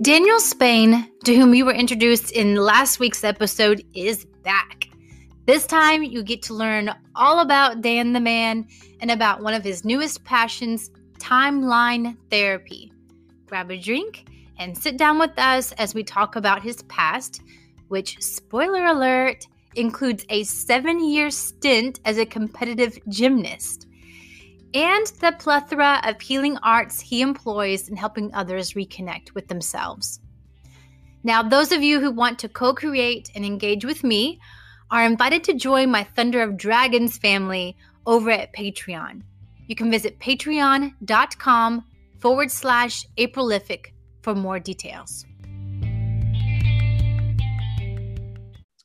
Daniel Spain, to whom we were introduced in last week's episode, is back. This time, you get to learn all about Dan the Man and about one of his newest passions, timeline therapy. Grab a drink and sit down with us as we talk about his past, which, spoiler alert, includes a 7-year stint as a competitive gymnast, and the plethora of healing arts he employs in helping others reconnect with themselves. Now, those of you who want to co-create and engage with me are invited to join my Thunder of Dragons family over at Patreon. You can visit patreon.com/Aprilific for more details.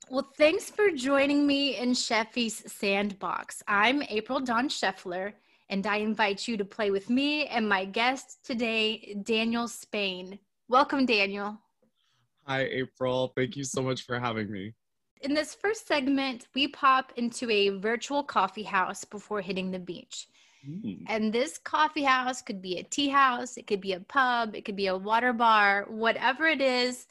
Well, thanks for joining me in Scheffy's Sandbox. I'm April Dawn Scheffler, and I invite you to play with me and my guest today, Daniel Spain. Welcome, Daniel. Hi, April. Thank you so much for having me. In this first segment, we pop into a virtual coffee house before hitting the beach. And this coffee house could be a tea house, it could be a pub, it could be a water bar, whatever it is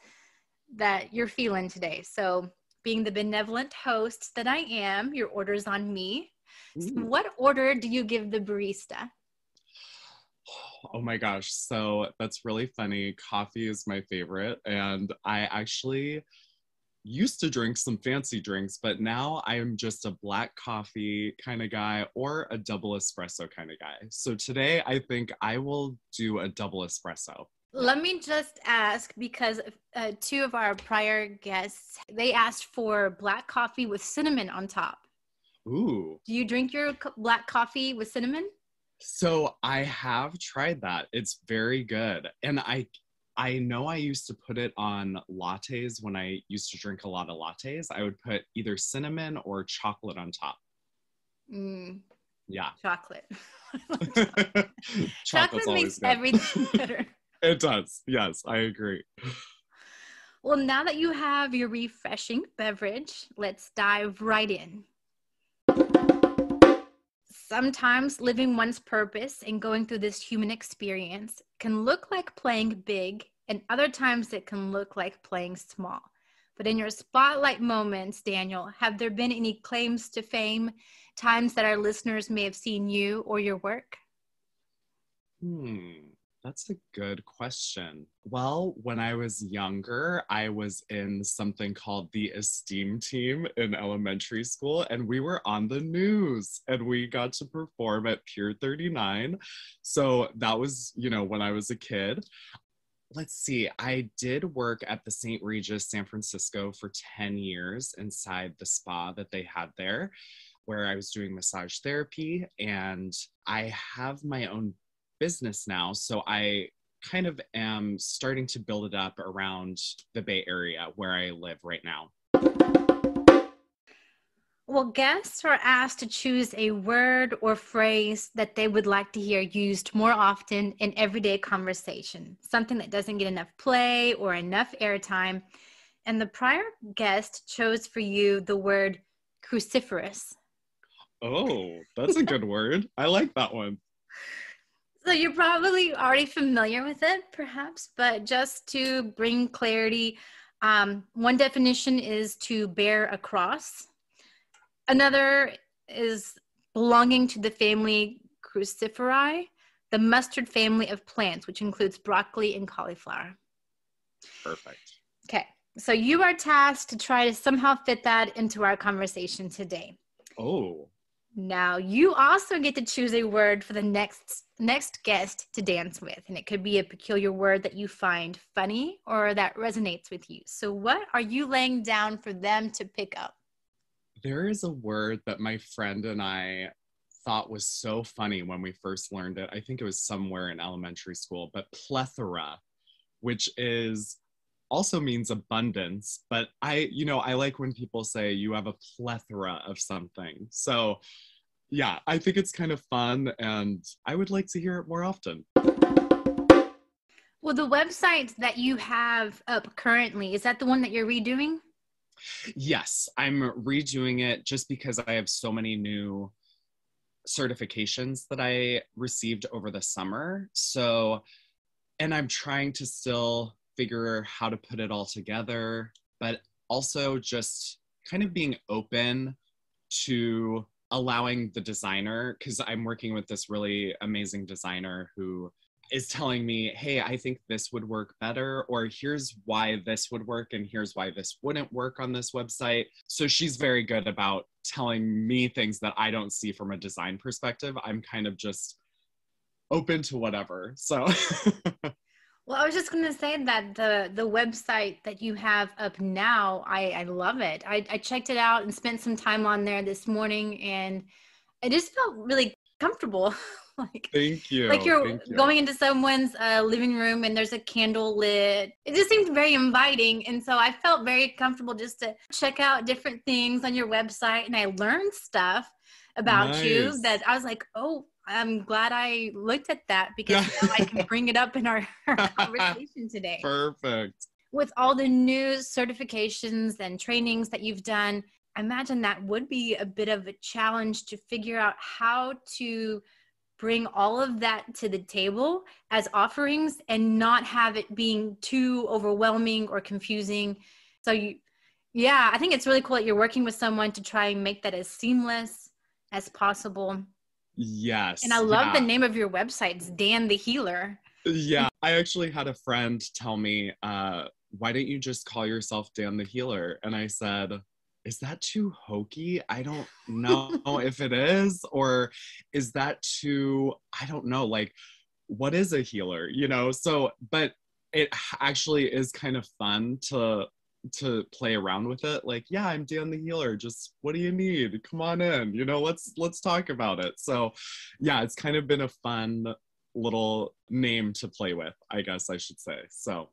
that you're feeling today. So being the benevolent host that I am, your order's on me. So what order do you give the barista? Oh my gosh. So that's really funny. Coffee is my favorite. And I actually used to drink some fancy drinks, but now I am just a black coffee kind of guy or a double espresso kind of guy. So today I think I will do a double espresso. Let me just ask, because two of our prior guests, they asked for black coffee with cinnamon on top. Ooh. Do you drink your black coffee with cinnamon? So I have tried that. It's very good. And I know I used to put it on lattes when I used to drink a lot of lattes. I would put either cinnamon or chocolate on top. Yeah. Chocolate. Chocolate's Chocolate makes good. everything better. It does. Yes, I agree. Well, now that you have your refreshing beverage, let's dive right in. Sometimes living one's purpose and going through this human experience can look like playing big, and other times it can look like playing small. But in your spotlight moments, Daniel, have there been any claims to fame, times that our listeners may have seen you or your work? That's a good question. Well, when I was younger, I was in something called the Esteem Team in elementary school, and we were on the news, and we got to perform at Pier 39. So that was, when I was a kid. Let's see, I did work at the St. Regis, San Francisco for 10 years inside the spa that they had there, where I was doing massage therapy, and I have my own business now. So I kind of am starting to build it up around the Bay Area where I live right now. Well, guests are asked to choose a word or phrase that they would like to hear used more often in everyday conversation, something that doesn't get enough play or enough airtime. And the prior guest chose for you the word cruciferous. Oh, that's a good word. I like that one. So you're probably already familiar with it, perhaps, but just to bring clarity, one definition is to bear a cross. Another is belonging to the family Cruciferae, the mustard family of plants, which includes broccoli and cauliflower. Perfect. Okay, so you are tasked to try to somehow fit that into our conversation today. Oh. Now, you also get to choose a word for the next guest to dance with, and it could be a peculiar word that you find funny or that resonates with you. So what are you laying down for them to pick up? There is a word that my friend and I thought was so funny when we first learned it. I think it was somewhere in elementary school, but plethera, which also means abundance, but I like when people say you have a plethora of something. So yeah, I think it's kind of fun, and I would like to hear it more often. Well, the website that you have up currently, is that the one that you're redoing? Yes, I'm redoing it just because I have so many new certifications that I received over the summer. So, and I'm trying to still figure how to put it all together, but also just kind of being open to allowing the designer, because I'm working with this really amazing designer who is telling me, hey, I think this would work better, or here's why this would work, and here's why this wouldn't work on this website. So she's very good about telling me things that I don't see from a design perspective. I'm kind of just open to whatever. So Well, I was just going to say that the website that you have up now, I love it. I checked it out and spent some time on there this morning, and I just felt really comfortable. Thank you. Like you're Thank you. going into someone's living room and there's a candle lit. It just seemed very inviting. And so I felt very comfortable just to check out different things on your website. And I learned stuff about you that I was like, oh, I'm glad I looked at that, because now I can bring it up in our conversation today. Perfect. With all the new certifications and trainings that you've done, I imagine that would be a bit of a challenge to figure out how to bring all of that to the table as offerings and not have it being too overwhelming or confusing. So I think it's really cool that you're working with someone to try and make that as seamless as possible. Yes. And I love the name of your website. It's Dan the Healer. Yeah. I actually had a friend tell me, why don't you just call yourself Dan the Healer? And I said, is that too hokey? I don't know if it is, or is that too, I don't know, like, what is a healer, So, but it actually is kind of fun to play around with it. Like, yeah, I'm Dan the Healer. Just, what do you need? Come on in, let's talk about it. So yeah, it's kind of been a fun little name to play with, I guess I should say. So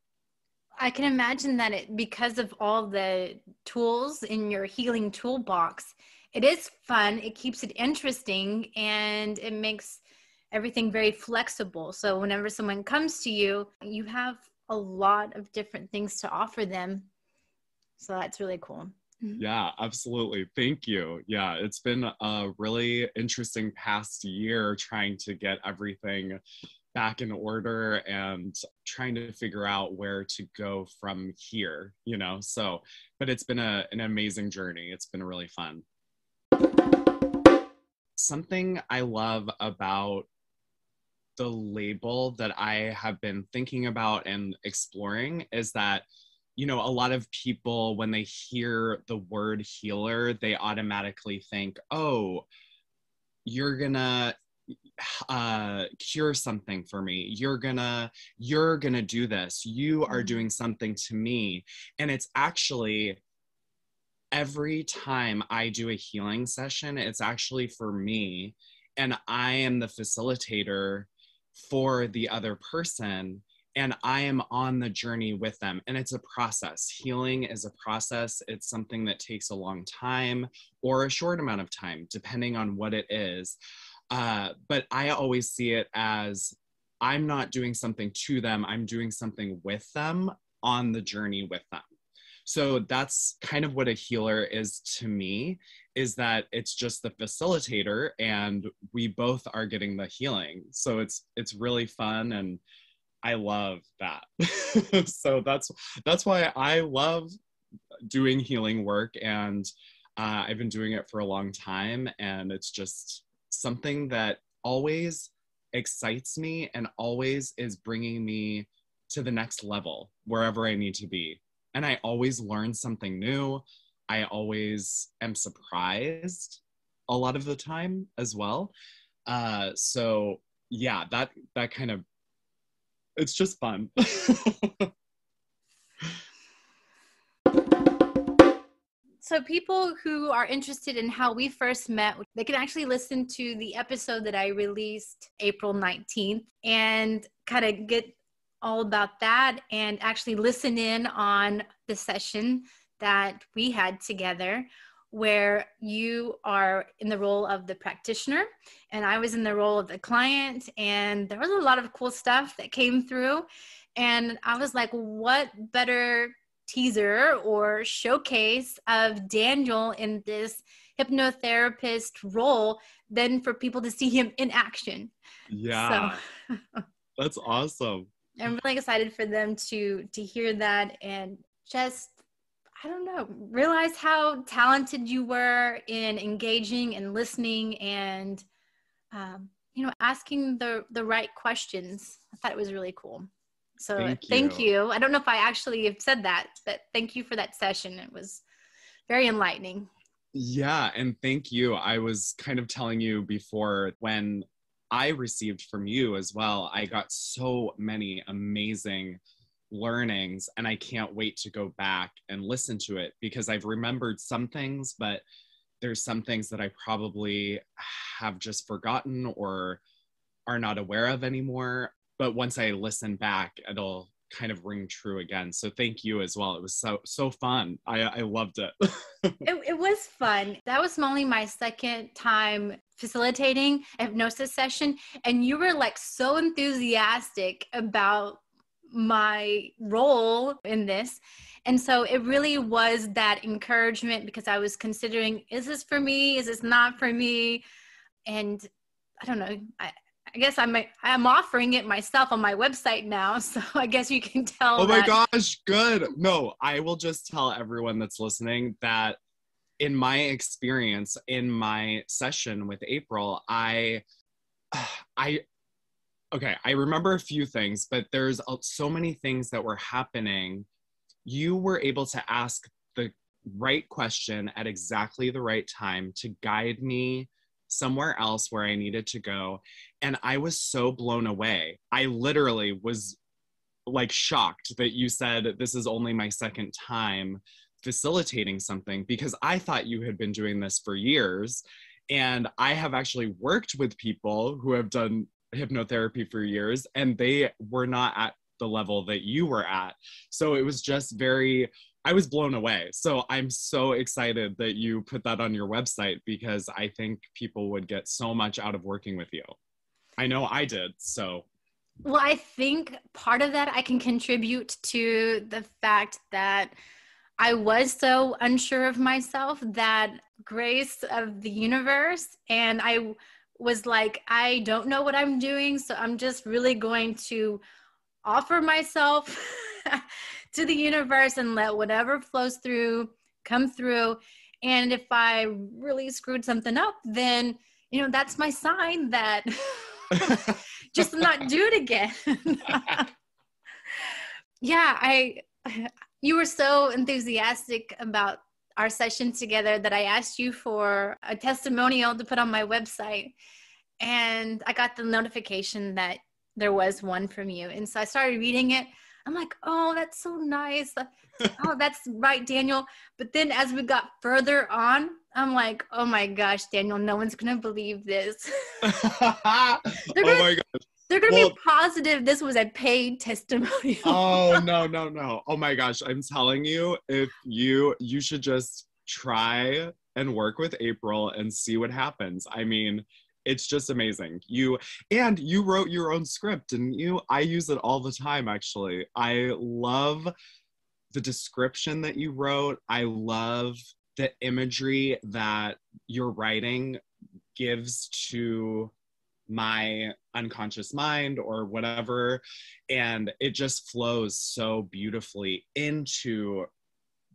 I can imagine that because of all the tools in your healing toolbox, it is fun. It keeps it interesting, and it makes everything very flexible. So whenever someone comes to you, you have a lot of different things to offer them. So that's really cool. Yeah, absolutely. Thank you. Yeah, it's been a really interesting past year trying to get everything back in order and trying to figure out where to go from here, So, but it's been an amazing journey. It's been really fun. Something I love about the label that I have been thinking about and exploring is that, a lot of people, when they hear the word healer, they automatically think, oh, you're gonna cure something for me. You're gonna do this. You are doing something to me. And it's actually, every time I do a healing session, it's actually for me, and I am the facilitator for the other person, and I am on the journey with them. And it's a process. Healing is a process. It's something that takes a long time or a short amount of time, depending on what it is. But I always see it as, I'm not doing something to them. I'm doing something with them on the journey with them. So that's kind of what a healer is to me, is that it's just the facilitator and we both are getting the healing. So it's really fun, and I love that. So that's why I love doing healing work, and I've been doing it for a long time, and it's just something that always excites me and always is bringing me to the next level wherever I need to be. And I always learn something new. I always am surprised a lot of the time as well. So yeah, that kind of, it's just fun. So people who are interested in how we first met, they can actually listen to the episode that I released April 19th and kind of get all about that, and actually listen in on the session that we had together, where you are in the role of the practitioner and I was in the role of the client. And there was a lot of cool stuff that came through. And I was like, what better teaser or showcase of Daniel in this hypnotherapist role than for people to see him in action. Yeah. So That's awesome. I'm really excited for them to hear that and just, I don't know, realize how talented you were in engaging and listening and, asking the right questions. I thought it was really cool. So thank you. I don't know if I actually have said that, but thank you for that session. It was very enlightening. Yeah, and thank you. I was kind of telling you before, when I received from you as well, I got so many amazing learnings, and I can't wait to go back and listen to it, because I've remembered some things, but there's some things that I probably have just forgotten or are not aware of anymore. But once I listen back, it'll kind of ring true again. So thank you as well. It was so fun. I loved it. It was fun. That was only my second time facilitating a hypnosis session, and you were like so enthusiastic about my role in this. And so it really was that encouragement, because I was considering, is this for me? Is this not for me? And I don't know. I guess I'm offering it myself on my website now. So I guess you can tell. Oh my gosh, good. No, I will just tell everyone that's listening that in my experience, in my session with April, I remember a few things, but there's so many things that were happening. You were able to ask the right question at exactly the right time to guide me somewhere else where I needed to go. And I was so blown away. I literally was like shocked that you said, this is only my second time facilitating something, because I thought you had been doing this for years. And I have actually worked with people who have done hypnotherapy for years, and they were not at the level that you were at. So it was just I was blown away. So I'm so excited that you put that on your website, because I think people would get so much out of working with you. I know I did. So. Well, I think part of that I can contribute to the fact that I was so unsure of myself, that grace of the universe. And I was like, I don't know what I'm doing. So I'm just really going to offer myself to the universe and let whatever flows through come through. And if I really screwed something up, then, that's my sign that just not do it again. Yeah, you were so enthusiastic about our session together that I asked you for a testimonial to put on my website. And I got the notification that there was one from you. And so I started reading it. I'm like, oh, that's so nice. Oh, that's right, Daniel. But then as we got further on, I'm like, oh my gosh, Daniel, no one's going to believe this. Oh my gosh. They're going to be positive this was a paid testimonial. Oh, no. Oh my gosh. I'm telling you, if you should just try and work with April and see what happens. I mean, it's just amazing. You wrote your own script, didn't you? I use it all the time, actually. I love the description that you wrote. I love the imagery that your writing gives to my unconscious mind or whatever. And it just flows so beautifully into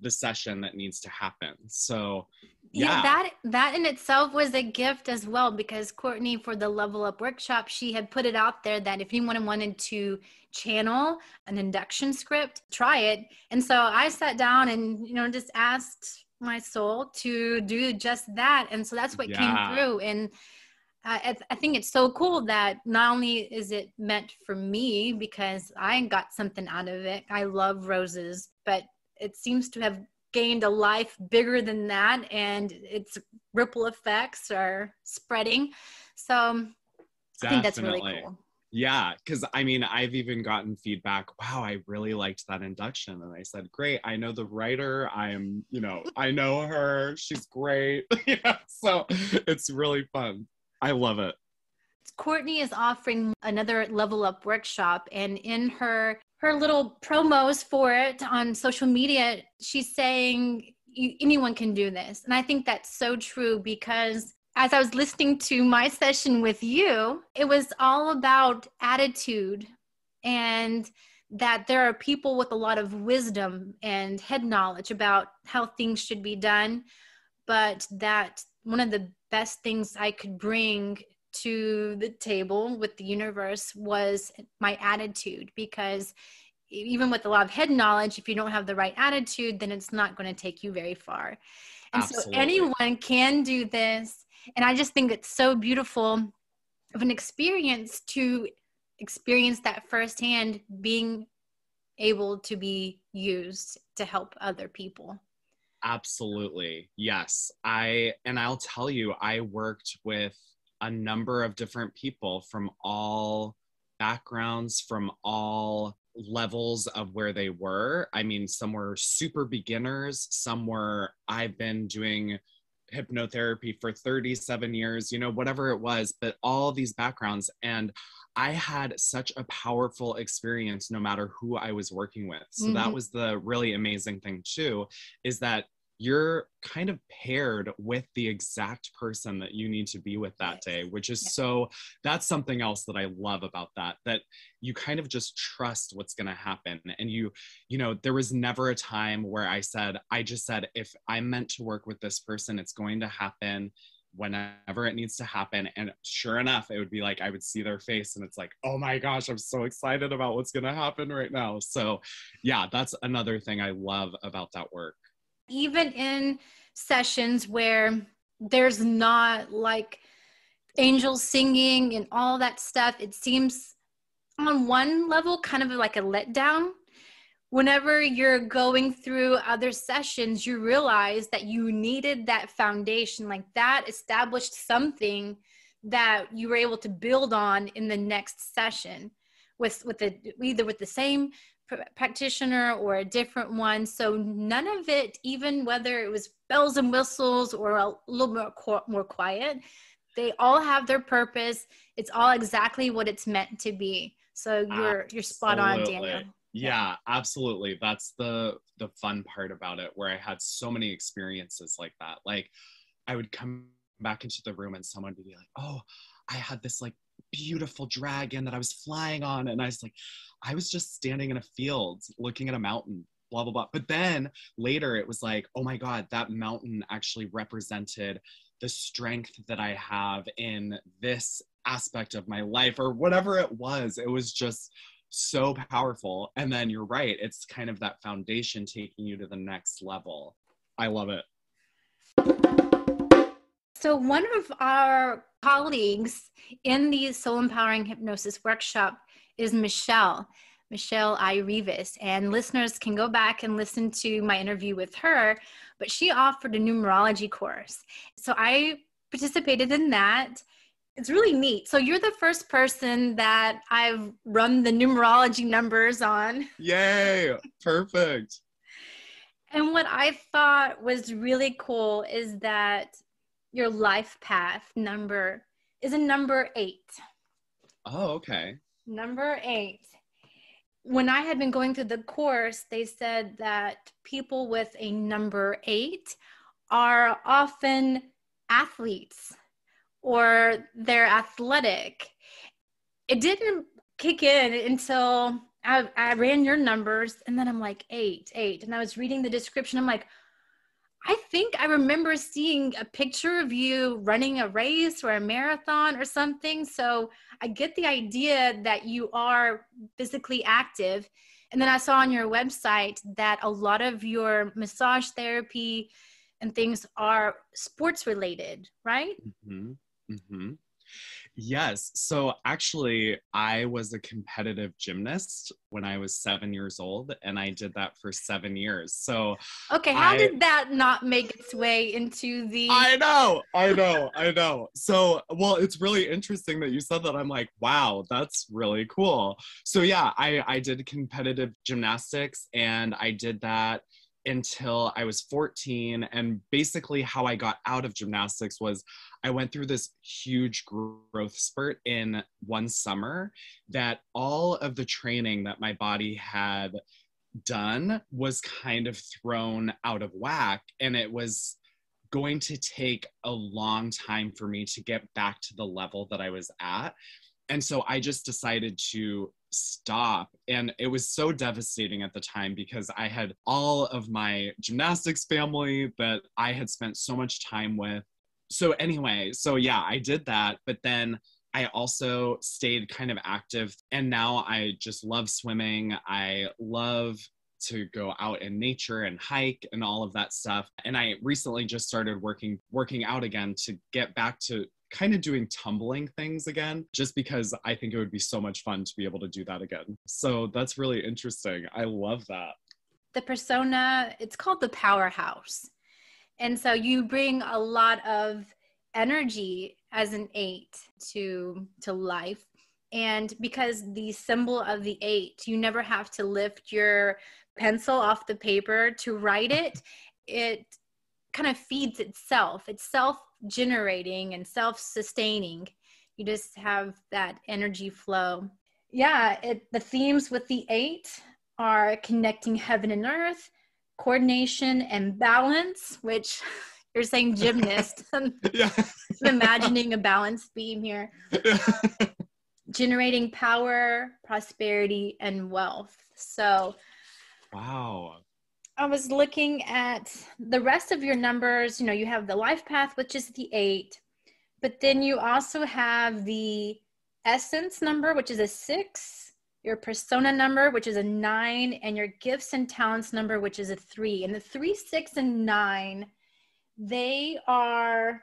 the session that needs to happen. So yeah, that in itself was a gift as well, because Courtney, for the Level Up workshop, she had put it out there that if anyone wanted to channel an induction script, try it. And so I sat down and, just asked my soul to do just that. And so that's what came through. And I think it's so cool that not only is it meant for me, because I got something out of it. I love roses, but it seems to have gained a life bigger than that, and its ripple effects are spreading. So I think that's really cool. Yeah, because I mean, I've even gotten feedback, wow, I really liked that induction. And I said, great, I know the writer. I know her. She's great. Yeah, so it's really fun. I love it. Courtney is offering another Level Up workshop, and in her little promos for it on social media, she's saying anyone can do this. And I think that's so true, because as I was listening to my session with you, it was all about attitude and that there are people with a lot of wisdom and head knowledge about how things should be done, but that one of the best things I could bring to the table with the universe was my attitude, because even with a lot of head knowledge, if you don't have the right attitude, then it's not going to take you very far. And so anyone can do this. And I just think it's so beautiful of an experience to experience that firsthand, being able to be used to help other people. Absolutely. Yes. I'll tell you, I worked with a number of different people from all backgrounds, from all levels of where they were. I mean, some were super beginners, some were, I've been doing hypnotherapy for 37 years, whatever it was, but all these backgrounds. And I had such a powerful experience no matter who I was working with. So that was the really amazing thing too, is that you're kind of paired with the exact person that you need to be with that day, which is that's something else that I love about that you kind of just trust what's going to happen. And there was never a time where I just said, if I'm meant to work with this person, it's going to happen whenever it needs to happen. And sure enough, it would be like, I would see their face and it's like, oh my gosh, I'm so excited about what's going to happen right now. So yeah, that's another thing I love about that work. Even in sessions where there's not like angels singing and all that stuff, it seems on one level kind of like a letdown. Whenever you're going through other sessions, you realize that you needed that foundation, like that established something that you were able to build on in the next session either with the same practitioner or a different one. So none of it, even whether it was bells and whistles or a little more quiet, they all have their purpose. It's all exactly what it's meant to be. So you're spot on, Daniel. Yeah, absolutely. That's the fun part about it, where I had so many experiences like that. Like I would come back into the room and someone would be like, oh, I had this like beautiful dragon that I was flying on. And I was just standing in a field looking at a mountain, blah, blah, blah. But then later it was like, oh my God, that mountain actually represented the strength that I have in this aspect of my life, or whatever it was. It was just so powerful. And then you're right, it's kind of that foundation taking you to the next level. I love it. So one of our colleagues in the Soul Empowering Hypnosis workshop is Michelle I. Rivas, and listeners can go back and listen to my interview with her, but she offered a numerology course. So I participated in that. It's really neat. So you're the first person that I've run the numerology numbers on. Yay, perfect. And what I thought was really cool is that your life path number is a number 8. Oh, okay. Number 8. When I had been going through the course, they said that people with a number 8 are often athletes or they're athletic. It didn't kick in until I ran your numbers, and then I'm like, 8. And I was reading the description. I'm like, I think I remember seeing a picture of you running a race or a marathon or something. So I get the idea that you are physically active. And then I saw on your website that a lot of your massage therapy and things are sports related, right? Mm-hmm. Mm-hmm. Yes. So actually, I was a competitive gymnast when I was 7 years old, and I did that for 7 years. So okay, how did that not make its way into the... I know. So, well, it's really interesting that you said that. I'm like, wow, that's really cool. So yeah, I did competitive gymnastics, and I did that until I was 14. And basically how I got out of gymnastics was I went through this huge growth spurt in one summer that all of the training that my body had done was kind of thrown out of whack. And it was going to take a long time for me to get back to the level that I was at. And so I just decided to stop. And it was so devastating at the time because I had all of my gymnastics family that I had spent so much time with. So anyway, so yeah, I did that. But then I also stayed kind of active. And now I just love swimming. I love to go out in nature and hike and all of that stuff. And I recently just started working out again to get back to kind of doing tumbling things again, just because I think it would be so much fun to be able to do that again. So that's really interesting. I love that. The persona, it's called the powerhouse. And so you bring a lot of energy as an 8 to life. And because the symbol of the 8, you never have to lift your pencil off the paper to write it. It kind of feeds itself. It's self-generating and self-sustaining. You just have that energy flow. Yeah, the themes with the 8 are connecting heaven and earth, coordination and balance, which you're saying gymnast. Yeah. I'm imagining a balance beam here. Generating power, prosperity, and wealth. So, wow. I was looking at the rest of your numbers. You know, you have the life path, which is the 8, but then you also have the essence number, which is a 6, your persona number, which is a 9, and your gifts and talents number, which is a 3. And the 3, 6, and 9, they are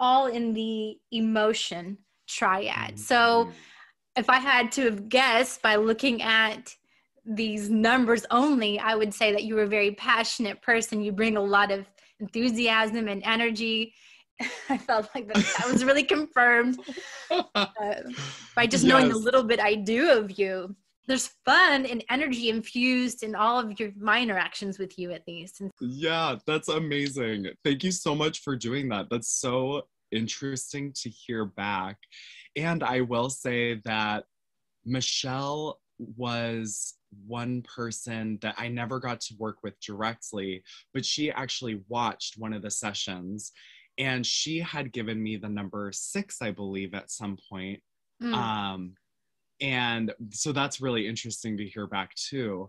all in the emotion triad. So if I had to have guessed by looking at these numbers only, I would say that you were a very passionate person. You bring a lot of enthusiasm and energy. I felt like that was really confirmed by just knowing the little bit I do of you. There's fun and energy infused in all of my interactions with you, at least. Yeah, that's amazing. Thank you so much for doing that. That's so interesting to hear back. And I will say that Michelle was one person that I never got to work with directly, but she actually watched one of the sessions, and she had given me the number 6, I believe, at some point. And so that's really interesting to hear back too.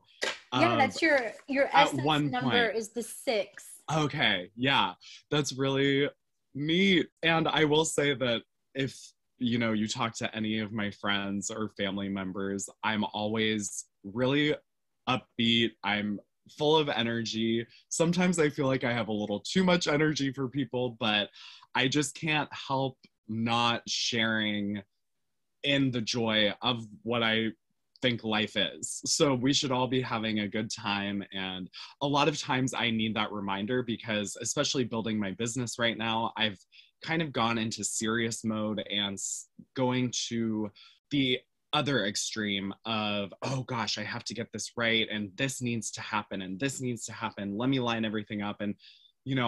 Yeah, that's your essence number is the 6. Okay, yeah, that's really neat. And I will say that if you talk to any of my friends or family members, I'm always really upbeat. I'm full of energy. Sometimes I feel like I have a little too much energy for people, but I just can't help not sharing in the joy of what I think life is. So we should all be having a good time. And a lot of times I need that reminder because, especially building my business right now, I've kind of gone into serious mode and going to the other extreme of, oh gosh, I have to get this right, and this needs to happen, and this needs to happen. Let me line everything up. And,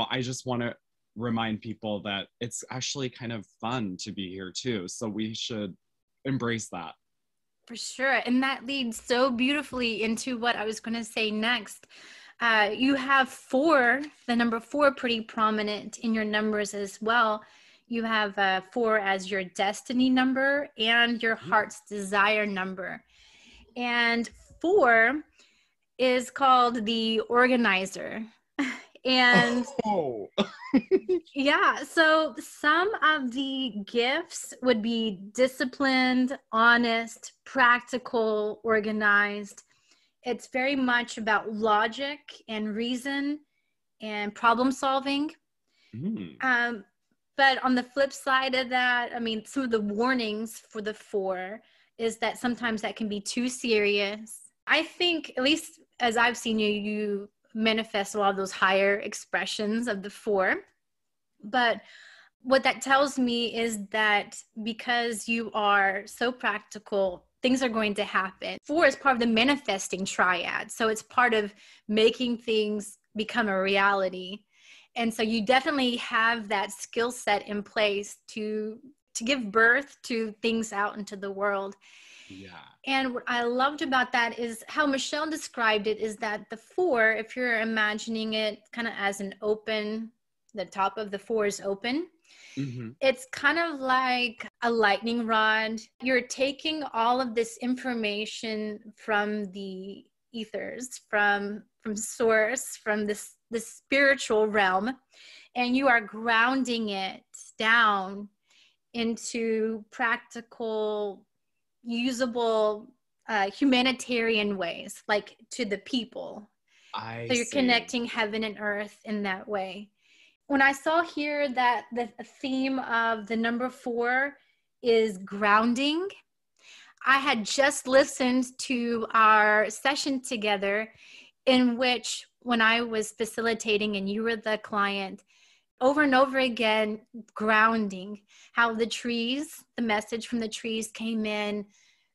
I just want to remind people that it's actually kind of fun to be here too. So we should embrace that. For sure. And that leads so beautifully into what I was going to say next. You have 4, the number 4, pretty prominent in your numbers as well. You have 4 as your destiny number and your heart's desire number. And 4 is called the organizer. And yeah, so some of the gifts would be disciplined, honest, practical, organized. It's very much about logic and reason and problem solving. But on the flip side of that, I mean, some of the warnings for the 4 is that sometimes that can be too serious. I think, at least as I've seen you, you manifest a lot of those higher expressions of the 4. But what that tells me is that because you are so practical, things are going to happen. 4 is part of the manifesting triad. So it's part of making things become a reality. And so you definitely have that skill set in place to give birth to things out into the world. Yeah. And what I loved about that is how Michelle described it, is that the 4, if you're imagining it kind of as an open, the top of the 4 is open, Mm-hmm. It's kind of like a lightning rod. You're taking all of this information from the ethers, from source, from this spiritual realm, and you are grounding it down into practical, usable, humanitarian ways, like to the people. I So you're see. connecting heaven and earth in that way. When I saw here that the theme of the number 4 is grounding, I had just listened to our session together in which, when I was facilitating and you were the client, over and over again, grounding, how the trees, the message from the trees came in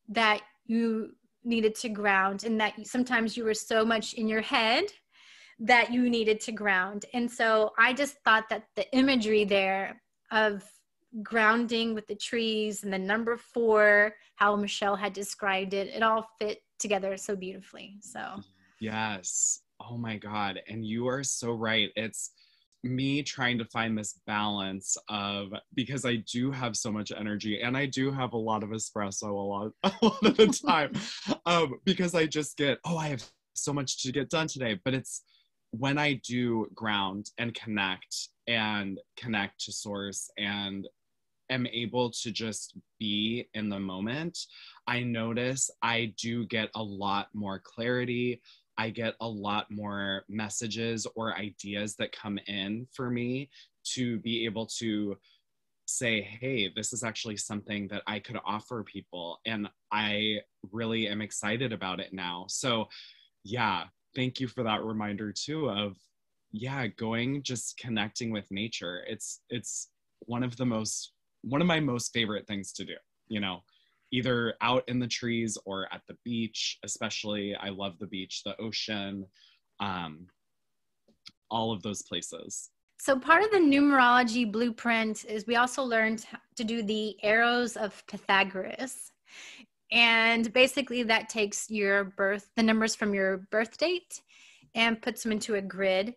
that you needed to ground, and that sometimes you were so much in your head that you needed to ground. And so I just thought that the imagery there of grounding with the trees and the number 4, how Michelle had described it, it all fit together so beautifully. So yes. Oh my God. And you are so right. It's me trying to find this balance of, because I do have so much energy and I do have a lot of espresso a lot of the time, because I just get, I have so much to get done today. But it's when I do ground and connect to source and am able to just be in the moment, I notice I do get a lot more clarity. I get a lot more messages or ideas that come in for me to be able to say, hey, this is actually something that I could offer people. And I really am excited about it now. So yeah, thank you for that reminder too of, just connecting with nature. It's one of my most favorite things to do, either out in the trees or at the beach. Especially, I love the beach, the ocean, all of those places. So part of the numerology blueprint is we also learned to do the arrows of Pythagoras. And basically that takes the numbers from your birth date and puts them into a grid.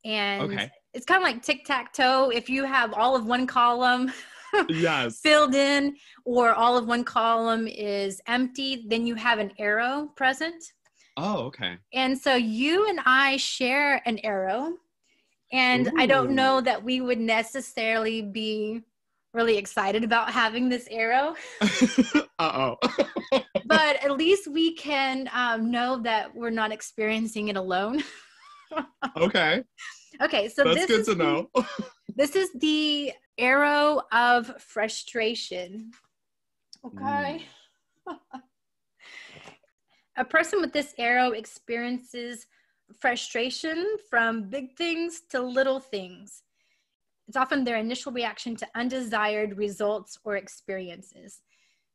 And It's kind of like tic-tac-toe. If you have all of one column yes. filled in, or all of one column is empty, then you have an arrow present. Oh, okay. And so you and I share an arrow. And Ooh. I don't know that we would necessarily be really excited about having this arrow. Uh-oh. But at least we can know that we're not experiencing it alone. Okay. Okay, so that's good to know. This is the arrow of frustration. Okay. A person with this arrow experiences frustration from big things to little things. It's often their initial reaction to undesired results or experiences.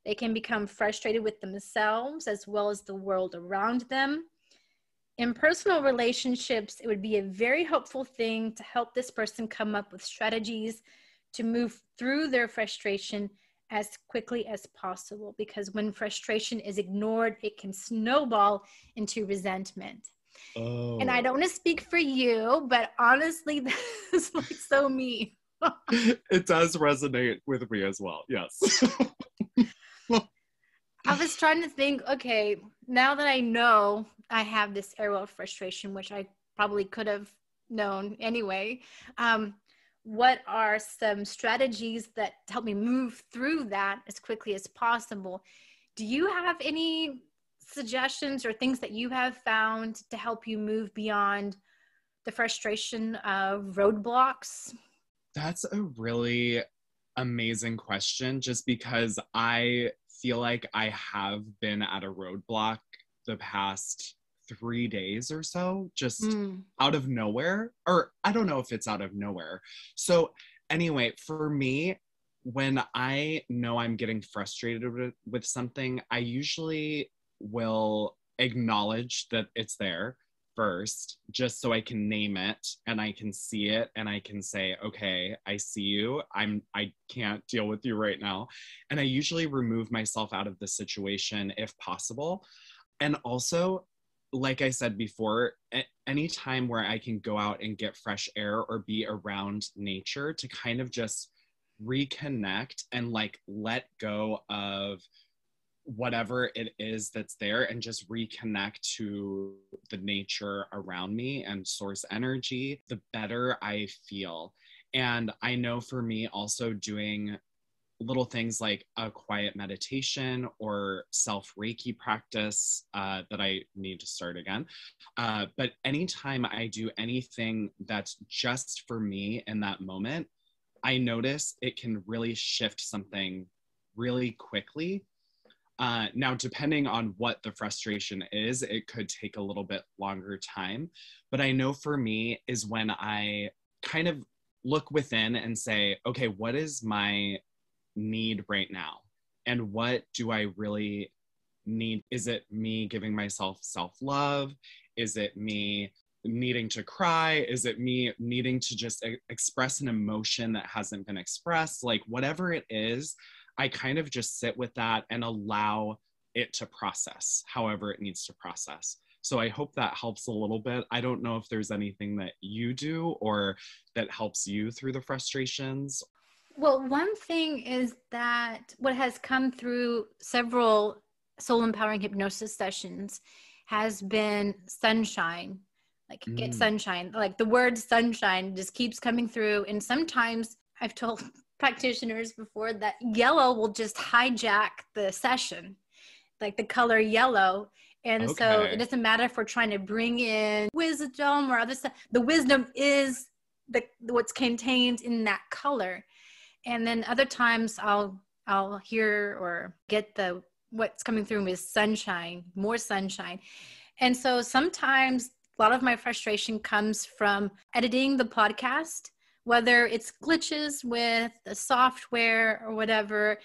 They can become frustrated with themselves as well as the world around them. In personal relationships, it would be a very helpful thing to help this person come up with strategies to move through their frustration as quickly as possible, because when frustration is ignored, it can snowball into resentment. Oh. And I don't want to speak for you, but honestly, this is like so me. It does resonate with me as well. Yes. I was trying to think, okay, now that I know I have this arrow of frustration, which I probably could have known anyway, what are some strategies that help me move through that as quickly as possible? Do you have any suggestions or things that you have found to help you move beyond the frustration of roadblocks? That's a really amazing question, just because I feel like I have been at a roadblock the past 3 days or so, just out of nowhere, or I don't know if it's out of nowhere. So anyway, for me, when I know I'm getting frustrated with something, I usually will acknowledge that it's there first, just so I can name it and I can see it and I can say, okay, I see you. I can't deal with you right now. And I usually remove myself out of the situation if possible. And also, like I said before, any time where I can go out and get fresh air or be around nature to kind of just reconnect and like let go of whatever it is that's there and just reconnect to the nature around me and source energy, the better I feel. And I know for me also doing little things like a quiet meditation or self Reiki practice that I need to start again. But anytime I do anything that's just for me in that moment, I notice it can really shift something really quickly. Now, depending on what the frustration is, it could take a little bit longer time. But I know for me is when I kind of look within and say, okay, what is my need right now? And what do I really need? Is it me giving myself self-love? Is it me needing to cry? Is it me needing to just express an emotion that hasn't been expressed? Like whatever it is, I kind of just sit with that and allow it to process however it needs to process. So I hope that helps a little bit. I don't know if there's anything that you do or that helps you through the frustrations. Well, one thing is that what has come through several soul empowering hypnosis sessions has been sunshine. Like get sunshine. Like the word sunshine just keeps coming through. And sometimes I've told practitioners before that yellow will just hijack the session, like the color yellow. And so it doesn't matter if we're trying to bring in wisdom or other stuff. The wisdom is what's contained in that color. And then other times I'll hear or get what's coming through is sunshine, more sunshine. And so sometimes a lot of my frustration comes from editing the podcast, whether it's glitches with the software or whatever.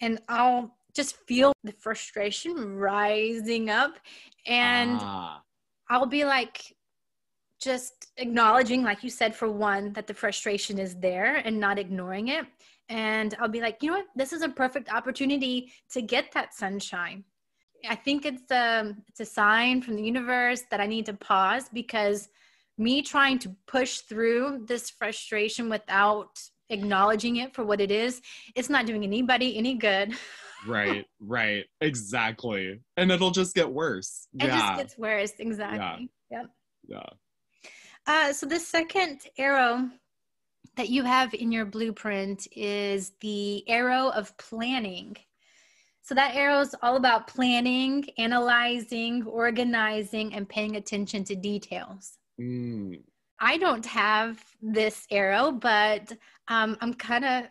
And I'll just feel the frustration rising up. And I'll be like, just acknowledging, like you said, for one, that the frustration is there and not ignoring it. And I'll be like, you know what? This is a perfect opportunity to get that sunshine. I think it's a sign from the universe that I need to pause, because me trying to push through this frustration without acknowledging it for what it is, it's not doing anybody any good. Right. Exactly. And it'll just get worse. It just gets worse. Exactly. Yeah. So the second arrow that you have in your blueprint is the arrow of planning. So that arrow is all about planning, analyzing, organizing, and paying attention to details. I don't have this arrow, but I'm kind of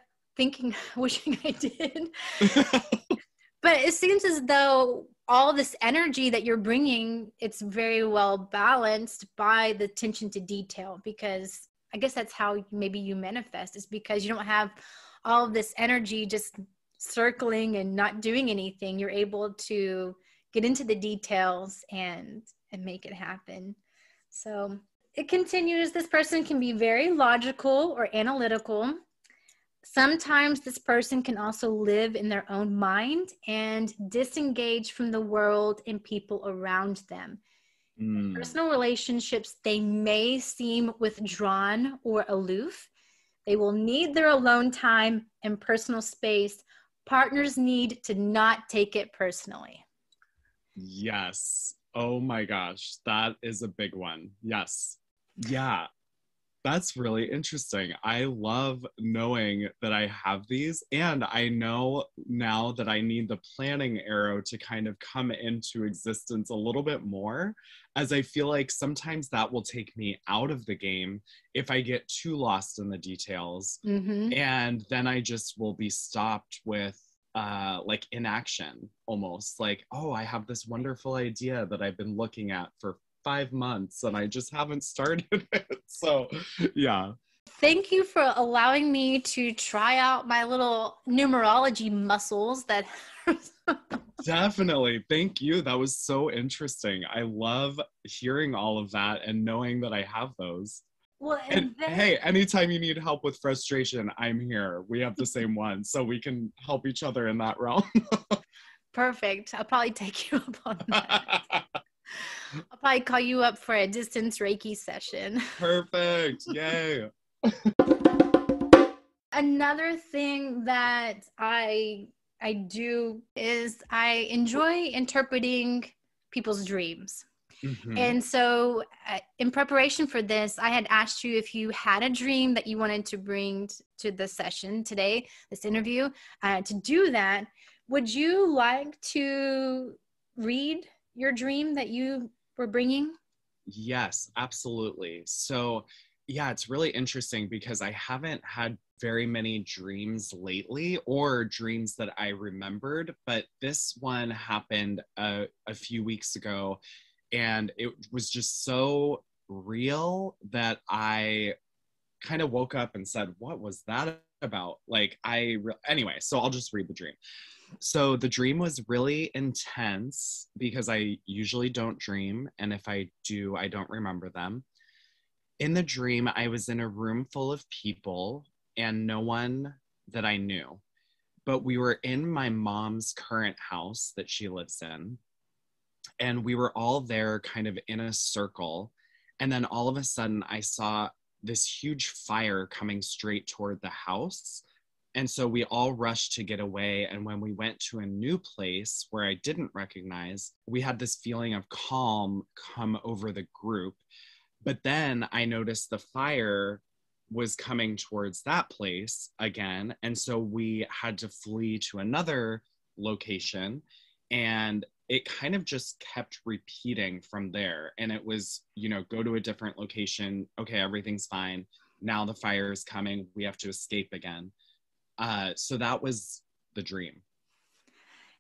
wishing I did. But it seems as though all this energy that you're bringing, it's very well balanced by the attention to detail, because I guess that's how maybe you manifest, is because you don't have all of this energy just circling and not doing anything. You're able to get into the details and make it happen. So it continues. This person can be very logical or analytical. Sometimes this person can also live in their own mind and disengage from the world and people around them. In personal relationships, they may seem withdrawn or aloof. They will need their alone time and personal space. Partners need to not take it personally. Yes. Oh my gosh. That is a big one. Yes. Yeah. That's really interesting. I love knowing that I have these, and I know now that I need the planning arrow to kind of come into existence a little bit more, as I feel like sometimes that will take me out of the game if I get too lost in the details. And then I just will be stopped with like inaction, almost like, oh, I have this wonderful idea that I've been looking at for 5 months and I just haven't started it. So yeah. Thank you for allowing me to try out my little numerology muscles. That Definitely. Thank you. That was so interesting. I love hearing all of that and knowing that I have those. Well, and hey, anytime you need help with frustration, I'm here. We have the same one, so we can help each other in that realm. Perfect. I'll probably take you up on that. I'll probably call you up for a distance Reiki session. Perfect. Yay. Another thing that I do is I enjoy interpreting people's dreams. Mm-hmm. And so in preparation for this, I had asked you if you had a dream that you wanted to bring to the session today, this interview. To do that, would you like to read your dream that you were bringing? Yes, absolutely. So, yeah, it's really interesting because I haven't had very many dreams lately or dreams that I remembered, but this one happened a few weeks ago, and it was just so real that I kind of woke up and said, "What was that about?" Like, anyway, so I'll just read the dream. So the dream was really intense because I usually don't dream. And if I do, I don't remember them. In the dream, I was in a room full of people and no one that I knew. But we were in my mom's current house that she lives in. And we were all there kind of in a circle. And then all of a sudden, I saw this huge fire coming straight toward the house. And so we all rushed to get away. And when we went to a new place where I didn't recognize, we had this feeling of calm come over the group. But then I noticed the fire was coming towards that place again. And so we had to flee to another location. And it kind of just kept repeating from there. And it was, go to a different location. Okay, everything's fine. Now the fire is coming. We have to escape again. So that was the dream.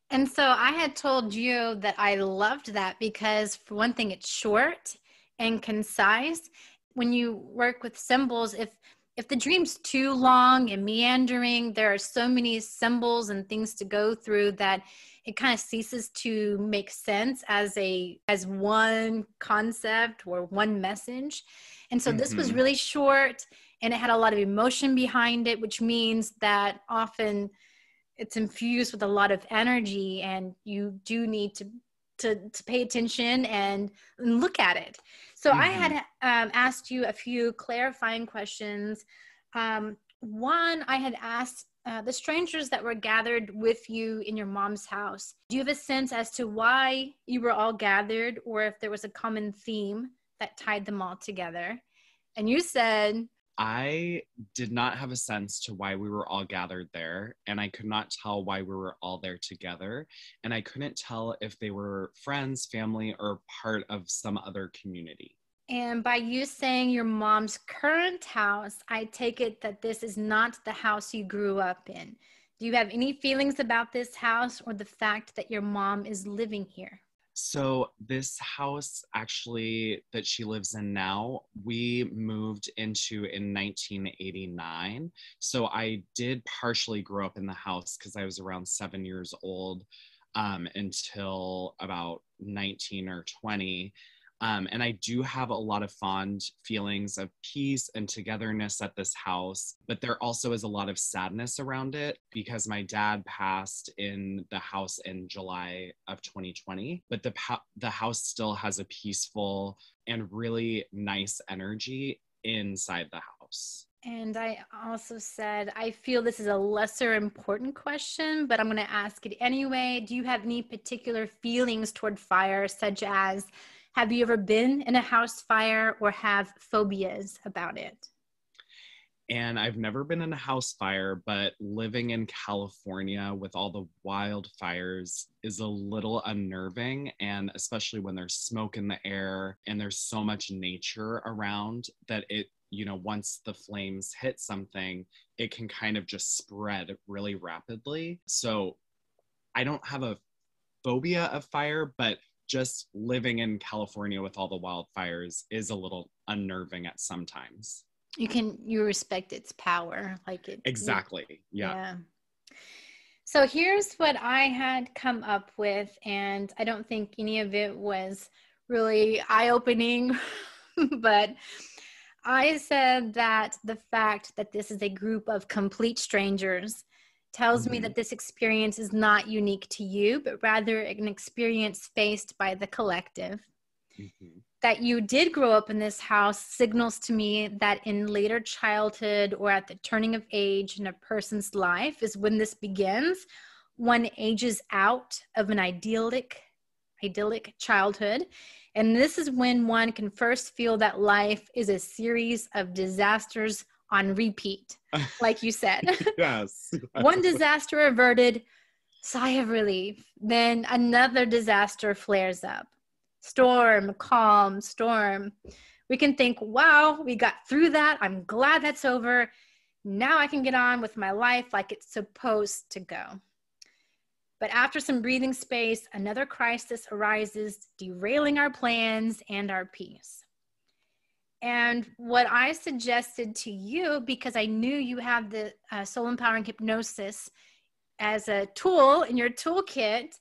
And so I had told you that I loved that because, for one thing, it's short and concise. When you work with symbols, if the dream's too long and meandering, there are so many symbols and things to go through that it kind of ceases to make sense as one concept or one message. And so this was really short and it had a lot of emotion behind it, which means that often it's infused with a lot of energy and you do need to pay attention and look at it. So I had asked you a few clarifying questions. One, I had asked the strangers that were gathered with you in your mom's house, do you have a sense as to why you were all gathered or if there was a common theme that tied them all together? And you said, I did not have a sense to why we were all gathered there, and I could not tell why we were all there together, and I couldn't tell if they were friends, family, or part of some other community. And by you saying your mom's current house, I take it that this is not the house you grew up in. Do you have any feelings about this house or the fact that your mom is living here? So this house actually that she lives in now, we moved into in 1989. So I did partially grow up in the house because I was around 7 years old until about 19 or 20. And I do have a lot of fond feelings of peace and togetherness at this house, but there also is a lot of sadness around it because my dad passed in the house in July of 2020, but the house still has a peaceful and really nice energy inside the house. And I also said, I feel this is a lesser important question, but I'm going to ask it anyway. Do you have any particular feelings toward fire, such as, have you ever been in a house fire or have phobias about it? And I've never been in a house fire, but living in California with all the wildfires is a little unnerving. And especially when there's smoke in the air and there's so much nature around that once the flames hit something, it can kind of just spread really rapidly. So I don't have a phobia of fire, but just living in California with all the wildfires is a little unnerving at some times. You respect its power, Exactly. Yeah. So here's what I had come up with, and I don't think any of it was really eye-opening, but I said that the fact that this is a group of complete strangers tells me that this experience is not unique to you, but rather an experience faced by the collective. that you did grow up in this house signals to me that in later childhood or at the turning of age in a person's life is when this begins. One ages out of an idyllic childhood. And this is when one can first feel that life is a series of disasters on repeat, like you said. Yes. One disaster averted, sigh of relief. Then another disaster flares up. Storm, calm, storm. We can think, wow, we got through that. I'm glad that's over. Now I can get on with my life like it's supposed to go. But after some breathing space, another crisis arises, derailing our plans and our peace. And what I suggested to you, because I knew you have the soul empowering hypnosis as a tool in your toolkit,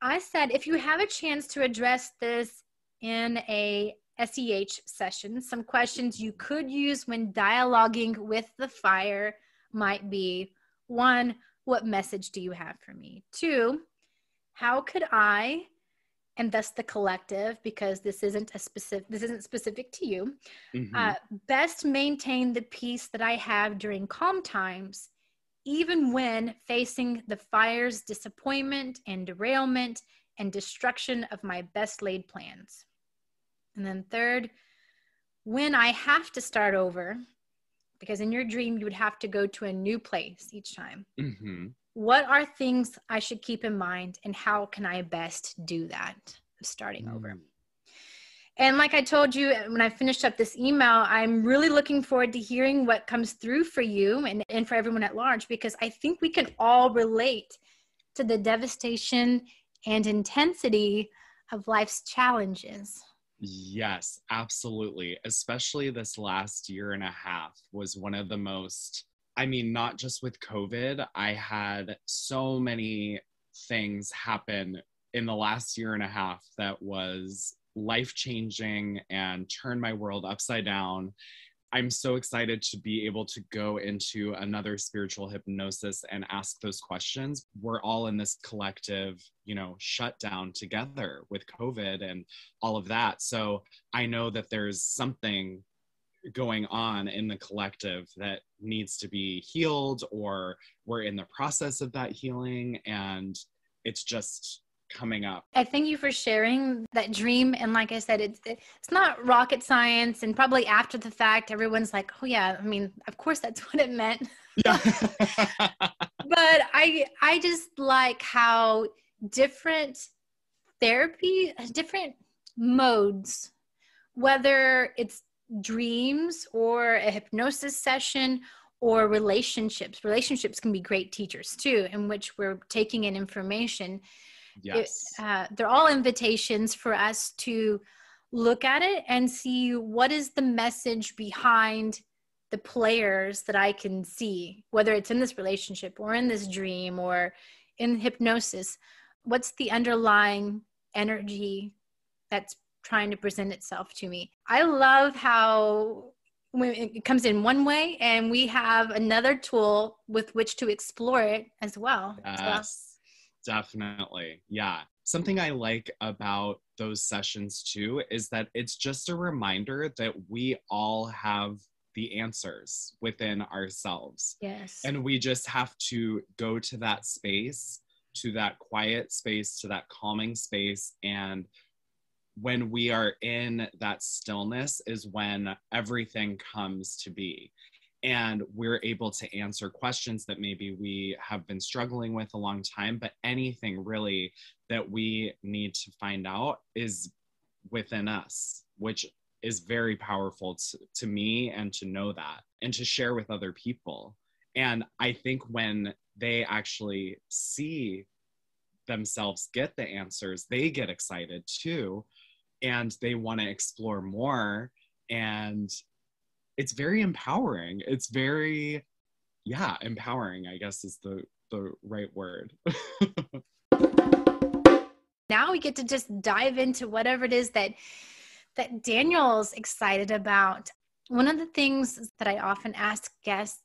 I said, if you have a chance to address this in a SEH session, some questions you could use when dialoguing with the fire might be, 1, what message do you have for me? 2, how could I, and thus the collective, because this isn't specific to you, best maintain the peace that I have during calm times, even when facing the fire's disappointment and derailment and destruction of my best laid plans. And then 3rd, when I have to start over, because in your dream you would have to go to a new place each time. What are things I should keep in mind, and how can I best do that, starting over? And like I told you when I finished up this email, I'm really looking forward to hearing what comes through for you and for everyone at large, because I think we can all relate to the devastation and intensity of life's challenges. Yes, absolutely. Especially this last year and a half was one of the most, I mean, not just with COVID, I had so many things happen in the last year and a half that was life-changing and turned my world upside down. I'm so excited to be able to go into another spiritual hypnosis and ask those questions. We're all in this collective, shutdown together with COVID and all of that. So I know that there's something going on in the collective that needs to be healed, or we're in the process of that healing, and it's just coming up. I thank you for sharing that dream. And like I said, it's not rocket science, and probably after the fact, everyone's like, oh yeah, I mean, of course that's what it meant. Yeah. But I just like how different therapy, different modes, whether it's dreams or a hypnosis session or relationships can be great teachers too, in which we're taking in information. Yes. They're all invitations for us to look at it and see what is the message behind the players that I can see, whether it's in this relationship or in this dream or in hypnosis. What's the underlying energy that's trying to present itself to me? I love how when it comes in one way and we have another tool with which to explore it as well. Yes, definitely. Yeah. Something I like about those sessions too is that it's just a reminder that we all have the answers within ourselves. Yes. And we just have to go to that space, to that quiet space, to that calming space. And when we are in that stillness is when everything comes to be. And we're able to answer questions that maybe we have been struggling with a long time, but anything really that we need to find out is within us, which is very powerful to me, and to know that and to share with other people. And I think when they actually see themselves get the answers, they get excited too, and they want to explore more. And it's very empowering. It's very, empowering, I guess is the right word. Now we get to just dive into whatever it is that Daniel's excited about. One of the things that I often ask guests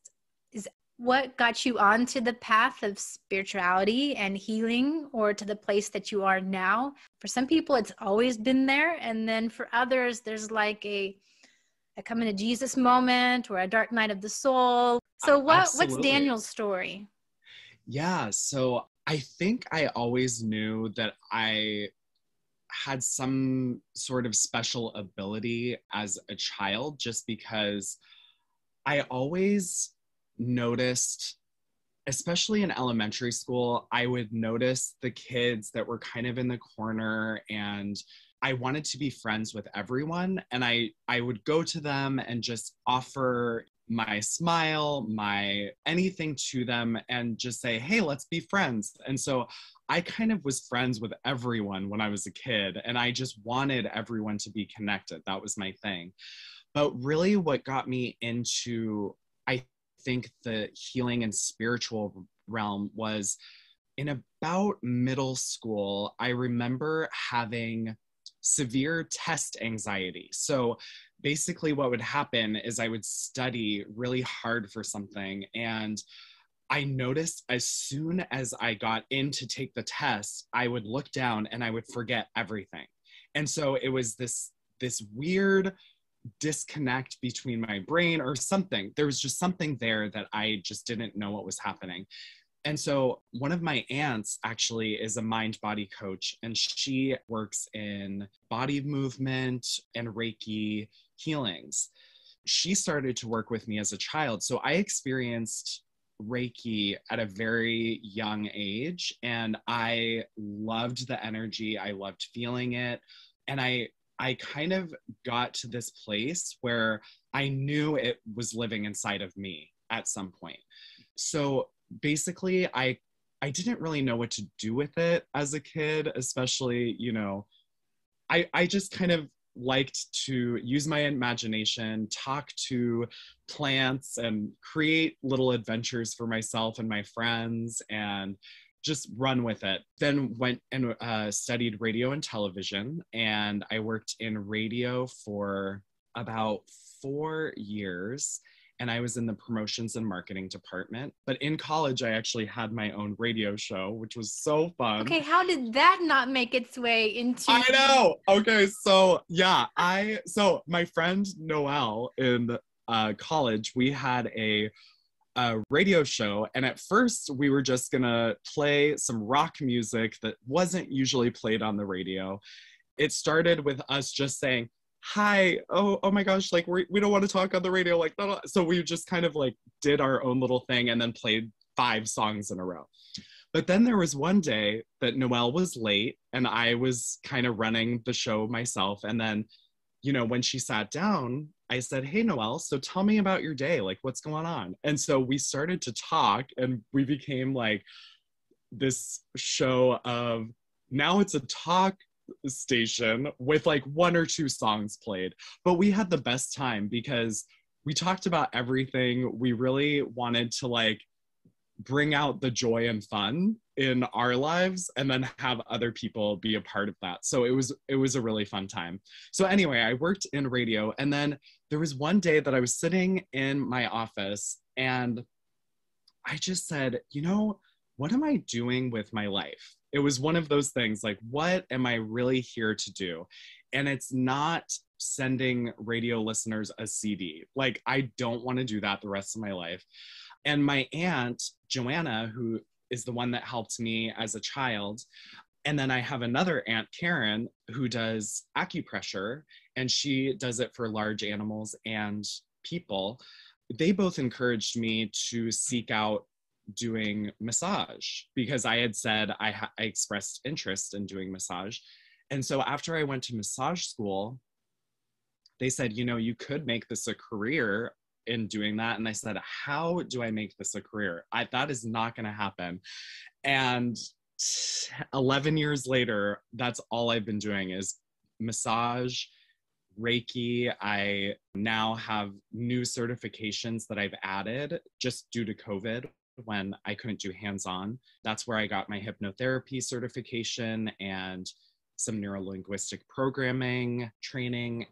is, What got you onto the path of spirituality and healing, or to the place that you are now? For some people, it's always been there. And then for others, there's like a coming to Jesus moment or a dark night of the soul. So what's Absolutely. Daniel's story? Yeah. So I think I always knew that I had some sort of special ability as a child, just because I always noticed, especially in elementary school, I would notice the kids that were kind of in the corner, and I wanted to be friends with everyone. And I would go to them and just offer my smile, my anything to them, and just say, hey, let's be friends. And so I kind of was friends with everyone when I was a kid, and I just wanted everyone to be connected. That was my thing. But really, what got me into, I think, the healing and spiritual realm was in about middle school. I remember having severe test anxiety. So basically, what would happen is I would study really hard for something, and I noticed as soon as I got in to take the test, I would look down and I would forget everything. And so it was this weird disconnect between my brain or something. There was just something there that I just didn't know what was happening. And so one of my aunts actually is a mind body coach, and she works in body movement and Reiki healings. She started to work with me as a child. So I experienced Reiki at a very young age, and I loved the energy. I loved feeling it. And I kind of got to this place where I knew it was living inside of me at some point. So basically, I didn't really know what to do with it as a kid, especially, I just kind of liked to use my imagination, talk to plants, and create little adventures for myself and my friends, and just run with it. Then went and studied radio and television, and I worked in radio for about 4 years, and I was in the promotions and marketing department. But in college, I actually had my own radio show, which was so fun. Okay, how did that not make its way into... I know. Okay, so yeah, so my friend Noelle in college, we had a radio show, and at first we were just gonna play some rock music that wasn't usually played on the radio. It started with us just saying, hi, oh my gosh, like we don't want to talk on the radio, like blah, blah. So we just kind of like did our own little thing and then played 5 songs in a row. But then there was one day that Noelle was late and I was kind of running the show myself. And then, when she sat down, I said, hey, Noelle, so tell me about your day. Like, what's going on? And so we started to talk, and we became like this show of, now it's a talk station with like 1 or 2 songs played. But we had the best time because we talked about everything. We really wanted to like bring out the joy and fun in our lives, and then have other people be a part of that. So it was a really fun time. So anyway, I worked in radio, and then there was one day that I was sitting in my office, and I just said, what am I doing with my life? It was one of those things like, what am I really here to do? And it's not sending radio listeners a CD. Like, I don't want to do that the rest of my life. And my aunt, Joanna, who is the one that helped me as a child, and then I have another aunt, Karen, who does acupressure, and she does it for large animals and people. They both encouraged me to seek out doing massage because I had said I expressed interest in doing massage. And so after I went to massage school, they said, you could make this a career in doing that. And I said, how do I make this a career? That is not going to happen. And 11 years later, that's all I've been doing is massage, Reiki. I now have new certifications that I've added just due to COVID when I couldn't do hands-on. That's where I got my hypnotherapy certification and some neuro linguistic programming training,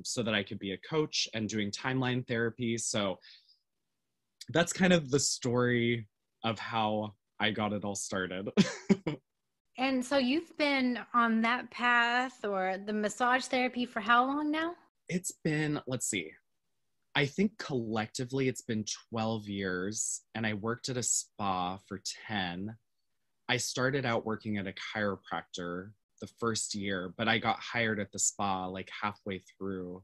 so that I could be a coach and doing timeline therapy. So that's kind of the story of how I got it all started. And so you've been on that path or the massage therapy for how long now? It's been, let's see, I think collectively it's been 12 years, and I worked at a spa for 10. I started out working at a chiropractor the first year, but I got hired at the spa like halfway through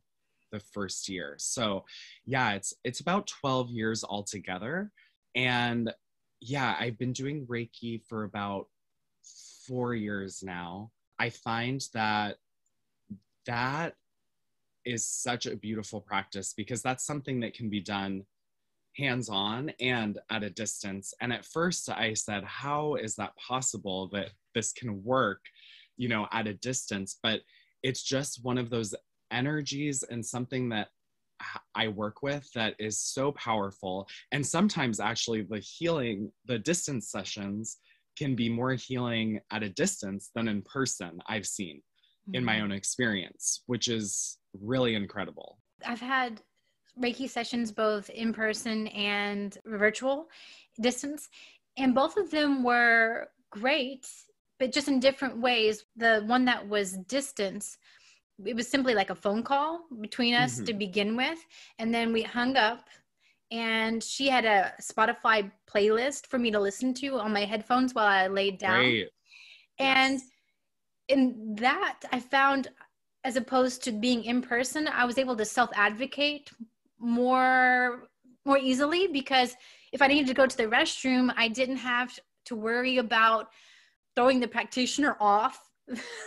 the first year. So yeah, it's about 12 years altogether. And yeah, I've been doing Reiki for about 4 years now. I find that that is such a beautiful practice because that's something that can be done hands-on and at a distance. And at first I said, how is that possible that this can work, at a distance? But it's just one of those energies and something that I work with that is so powerful. And sometimes actually the distance sessions can be more healing at a distance than in person, I've seen in my own experience, which is really incredible. I've had Reiki sessions both in person and virtual distance, and both of them were great, but just in different ways. The one that was distance, it was simply like a phone call between us to begin with, and then we hung up, and she had a Spotify playlist for me to listen to on my headphones while I laid down. Right. And Yes. in that, I found, as opposed to being in person, I was able to self-advocate more easily, because if I needed to go to the restroom, I didn't have to worry about throwing the practitioner off.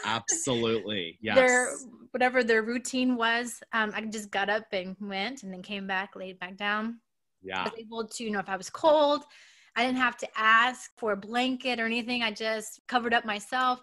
Absolutely. Yes. Whatever their routine was. I just got up and went, and then came back, laid back down. Yeah. I was able to, if I was cold, I didn't have to ask for a blanket or anything. I just covered up myself.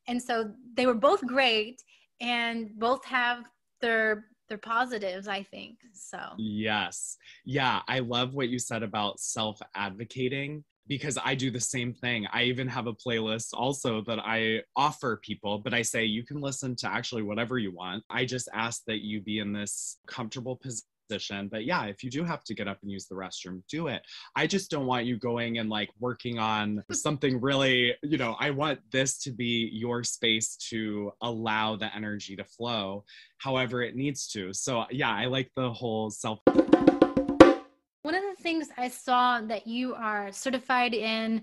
And so they were both great, and both have their positives, I think. So yes. Yeah. I love what you said about self-advocating, because I do the same thing. I even have a playlist also that I offer people, but I say you can listen to actually whatever you want. I just ask that you be in this comfortable position. But yeah, if you do have to get up and use the restroom, do it. I just don't want you going and like working on something really, I want this to be your space to allow the energy to flow however it needs to. So yeah, I like the whole self. One of the things I saw that you are certified in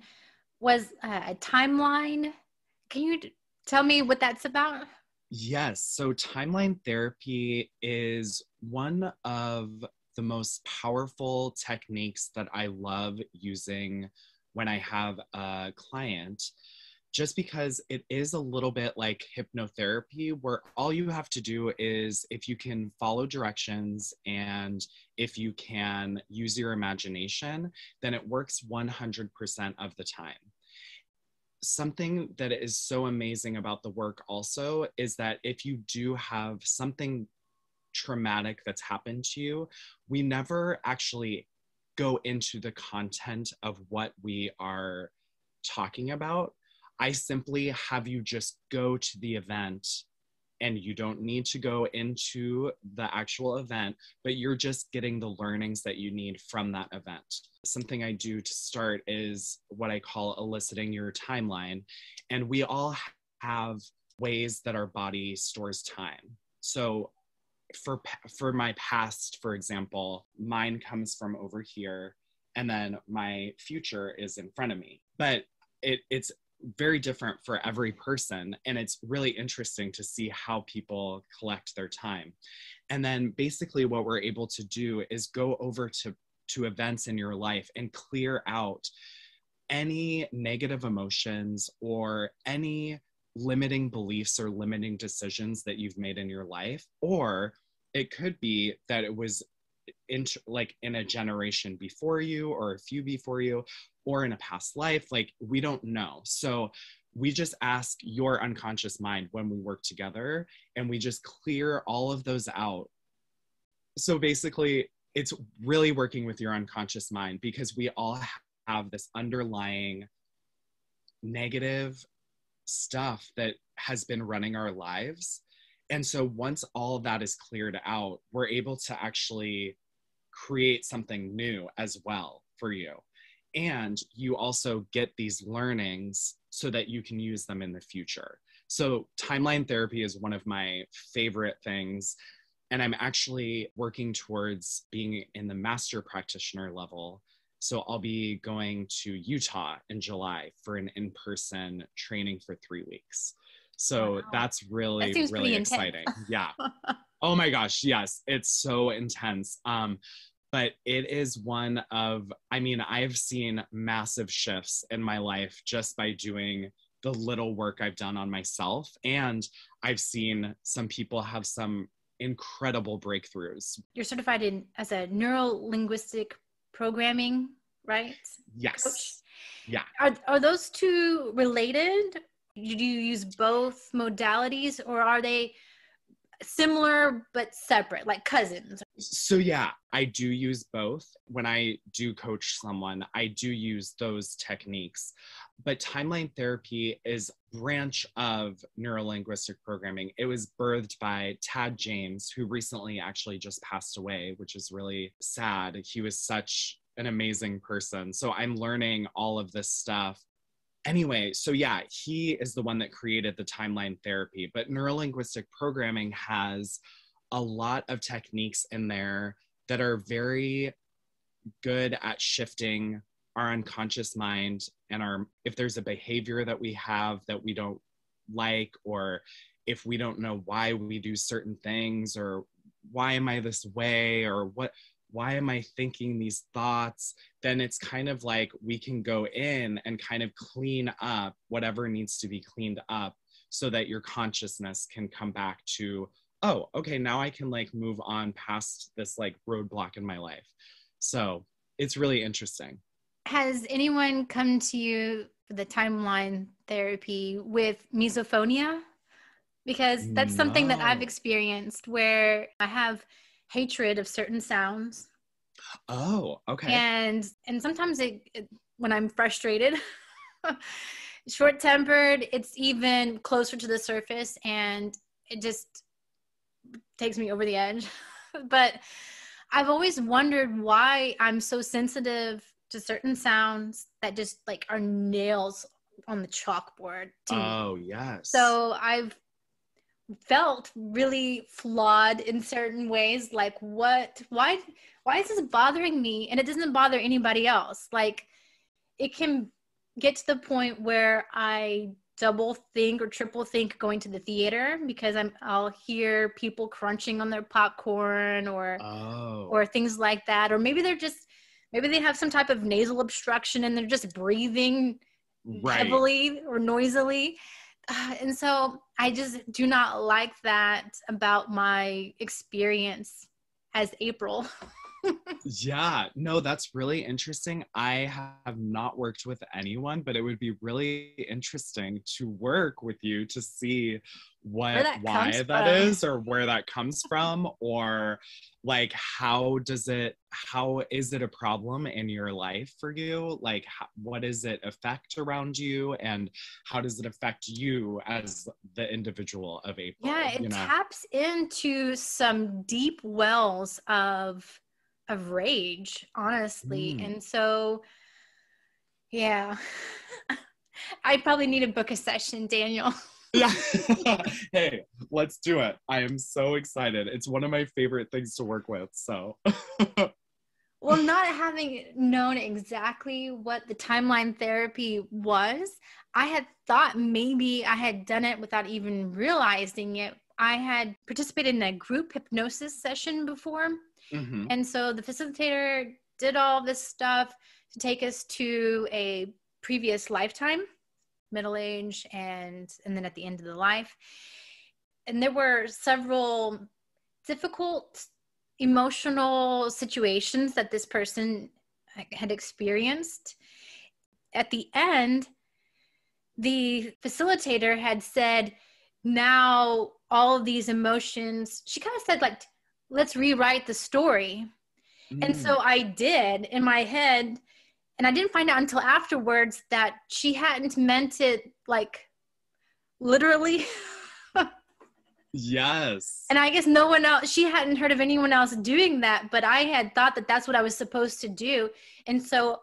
was a timeline. Can you tell me what that's about? Yes. So timeline therapy is one of the most powerful techniques that I love using when I have a client, just because it is a little bit like hypnotherapy, where all you have to do is, if you can follow directions and if you can use your imagination, then it works 100% of the time. Something that is so amazing about the work also is that if you do have something traumatic that's happened to you, we never actually go into the content of what we are talking about. I simply have you just go to the event, and you don't need to go into the actual event, but you're just getting the learnings that you need from that event. Something I do to start is what I call eliciting your timeline. And we all have ways that our body stores time. So for my past, for example, mine comes from over here, and then my future is in front of me. But it's very different for every person, and it's really interesting to see how people collect their time. And then basically what we're able to do is go over to events in your life and clear out any negative emotions or any limiting beliefs or limiting decisions that you've made in your life. Or it could be that it was in a generation before you, or a few before you, or in a past life. Like, we don't know. So we just ask your unconscious mind when we work together, and we just clear all of those out. So basically, it's really working with your unconscious mind, because we all have this underlying negative stuff that has been running our lives. And so once all of that is cleared out, we're able to actually create something new as well for you. And you also get these learnings so that you can use them in the future. So timeline therapy is one of my favorite things. And I'm actually working towards being in the master practitioner level. So I'll be going to Utah in July for an in-person training for 3 weeks. So that's really, that really exciting. Yeah. Oh my gosh. Yes. It's so intense. But it is one of, I mean, I've seen massive shifts in my life just by doing the little work I've done on myself. And I've seen some people have some incredible breakthroughs. You're certified as a Neuro Linguistic Programming, right? Yes. Coach? Yeah. Are those two related? Do you use both modalities, or are they similar but separate, like cousins? So yeah, I do use both. When I do coach someone, I do use those techniques. But timeline therapy is a branch of neuro-linguistic programming. It was birthed by Tad James, who recently actually just passed away, which is really sad. He was such an amazing person. So I'm learning all of this stuff. Anyway, so yeah, he is the one that created the timeline therapy, but neuro-linguistic programming has a lot of techniques in there that are very good at shifting our unconscious mind and if there's a behavior that we have that we don't like, or if we don't know why we do certain things, or why am I this way, or why am I thinking these thoughts, then it's kind of like we can go in and kind of clean up whatever needs to be cleaned up so that your consciousness can come back to, oh, okay, now I can like move on past this like roadblock in my life. So it's really interesting. Has anyone come to you for the timeline therapy with misophonia? Because that's something that I've experienced where I have hatred of certain sounds. Oh, okay. And sometimes when I'm frustrated, short-tempered, it's even closer to the surface, and it just takes me over the edge. But I've always wondered why I'm so sensitive to certain sounds that just like are nails on the chalkboard to me. Oh, yes. So I've felt really flawed in certain ways. Like, why is this bothering me? And it doesn't bother anybody else. Like, it can get to the point where I double think or triple think going to the theater because I'll hear people crunching on their popcorn or things like that. Or maybe they have some type of nasal obstruction and they're just breathing heavily or noisily. And so I just do not like that about my experience as April. Yeah, no, that's really interesting. I have not worked with anyone, but it would be really interesting to work with you to see why that is, or where that comes from, or like how is it a problem in your life for you? Like what does it affect around you, and how does it affect you as the individual of April? Yeah, it taps into some deep wells of rage, honestly. And so, yeah, I probably need to book a session, Daniel. Yeah. Hey, let's do it. I am so excited. It's one of my favorite things to work with. So, well, not having known exactly what the timeline therapy was, I had thought maybe I had done it without even realizing it. I had participated in a group hypnosis session before. Mm-hmm. And so the facilitator did all this stuff to take us to a previous lifetime, middle age, and then at the end of the life. And there were several difficult emotional situations that this person had experienced. At the end, the facilitator had said, now all of these emotions, she kind of said like, let's rewrite the story. And so I did in my head, and I didn't find out until afterwards that she hadn't meant it like literally. Yes. And I guess no one else, she hadn't heard of anyone else doing that, but I had thought that that's what I was supposed to do. And so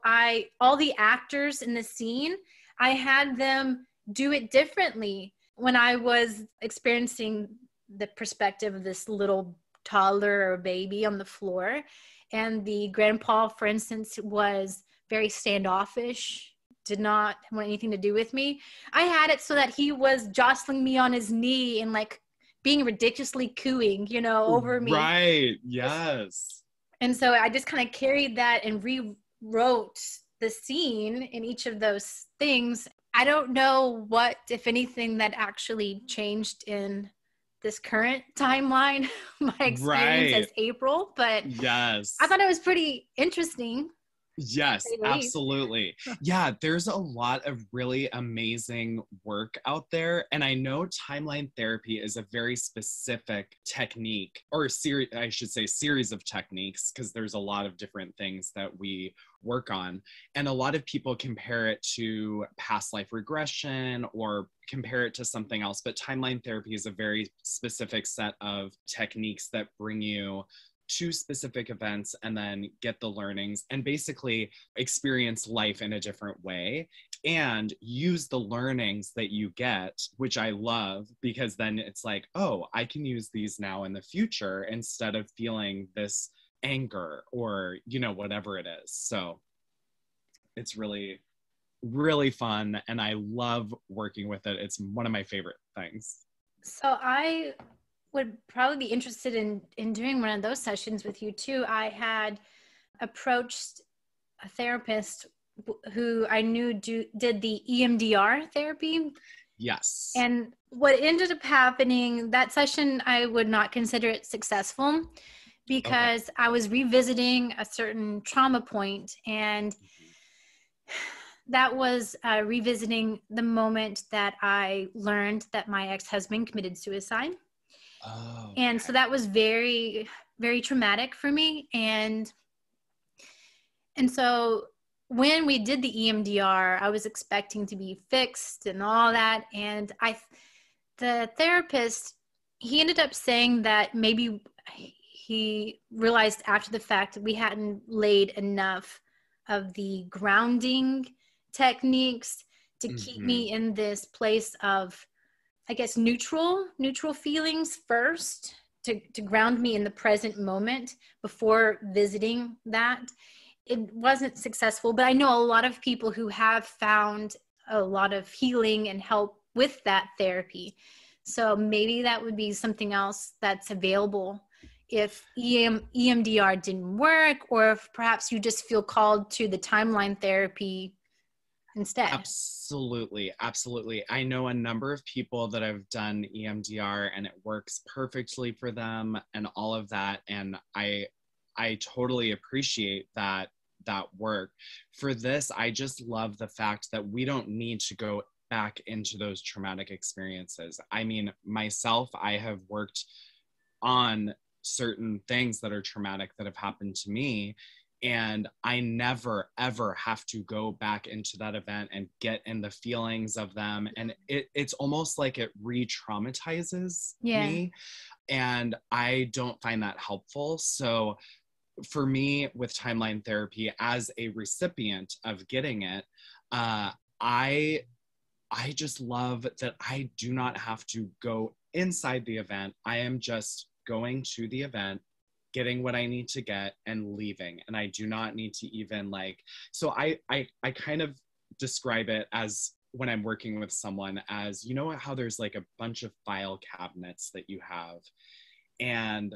all the actors in the scene, I had them do it differently. When I was experiencing the perspective of this little toddler or baby on the floor, and the grandpa, for instance, was very standoffish, did not want anything to do with me. I had it so that he was jostling me on his knee and like being ridiculously cooing, over me. Right. Yes. And so I just kind of carried that and rewrote the scene in each of those things. I don't know what, if anything, that actually changed in this current timeline, my experience as April, but yes, I thought it was pretty interesting. Yes, absolutely. Yeah, there's a lot of really amazing work out there. And I know timeline therapy is a very specific technique, or I should say series of techniques, because there's a lot of different things that we work on. And a lot of people compare it to past life regression or compare it to something else. But timeline therapy is a very specific set of techniques that bring you to specific events and then get the learnings and basically experience life in a different way and use the learnings that you get, which I love, because then it's like, oh, I can use these now in the future instead of feeling this anger or, whatever it is. So it's really, really fun. And I love working with it. It's one of my favorite things. So I would probably be interested in doing one of those sessions with you too. I had approached a therapist who I knew did the EMDR therapy. Yes. And what ended up happening, that session, I would not consider it successful because I was revisiting a certain trauma point, and that was revisiting the moment that I learned that my ex-husband committed suicide. Oh, okay. And so that was very, very traumatic for me. And so when we did the EMDR, I was expecting to be fixed and all that. And the therapist, he ended up saying that maybe he realized after the fact that we hadn't laid enough of the grounding techniques to keep me in this place of, I guess, neutral feelings first, to ground me in the present moment before visiting that. It wasn't successful, but I know a lot of people who have found a lot of healing and help with that therapy. So maybe that would be something else that's available if EMDR didn't work, or if perhaps you just feel called to the timeline therapy instead. Absolutely. I know a number of people that have done EMDR and it works perfectly for them and all of that. And I totally appreciate that work. For this, I just love the fact that we don't need to go back into those traumatic experiences. I mean, myself, I have worked on certain things that are traumatic that have happened to me, and I never, ever have to go back into that event and get in the feelings of them. And it's almost like it re-traumatizes me. And I don't find that helpful. So for me, with timeline therapy, as a recipient of getting it, I just love that I do not have to go inside the event. I am just going to the event, getting what I need to get, and leaving. And I do not need to even so I kind of describe it as, when I'm working with someone, as, how there's like a bunch of file cabinets that you have, and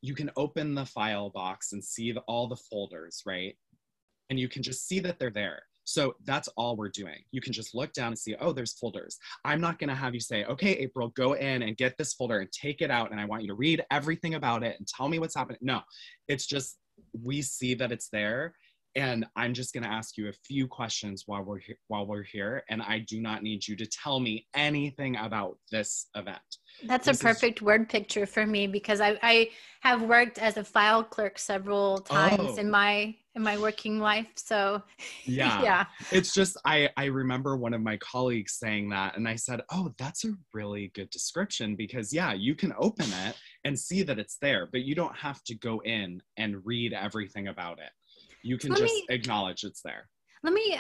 you can open the file box and see all the folders, right? And you can just see that they're there. So that's all we're doing. You can just look down and see, oh, there's folders. I'm not going to have you say, okay, April, go in and get this folder and take it out, and I want you to read everything about it and tell me what's happening. No, it's just, we see that it's there, And I'm just going to ask you a few questions while we're here. And I do not need you to tell me anything about this event. That's a perfect word picture for me, because I have worked as a file clerk several times in my working life. So yeah. It's just, I remember one of my colleagues saying that, and I said, oh, that's a really good description, because yeah, you can open it and see that it's there, but you don't have to go in and read everything about it. You can acknowledge it's there. Let me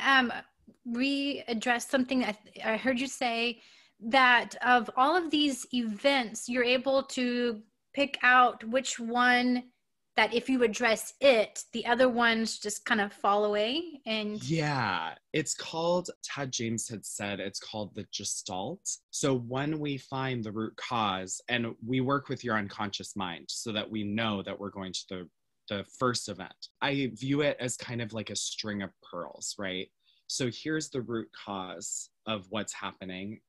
readdress something that I heard you say, that of all of these events, you're able to pick out which one that if you address it, the other ones just kind of fall away. And yeah, it's called, Ted James had said, it's called the Gestalt. So when we find the root cause, and we work with your unconscious mind so that we know that we're going to the first event, I view it as kind of like a string of pearls, right? So here's the root cause of what's happening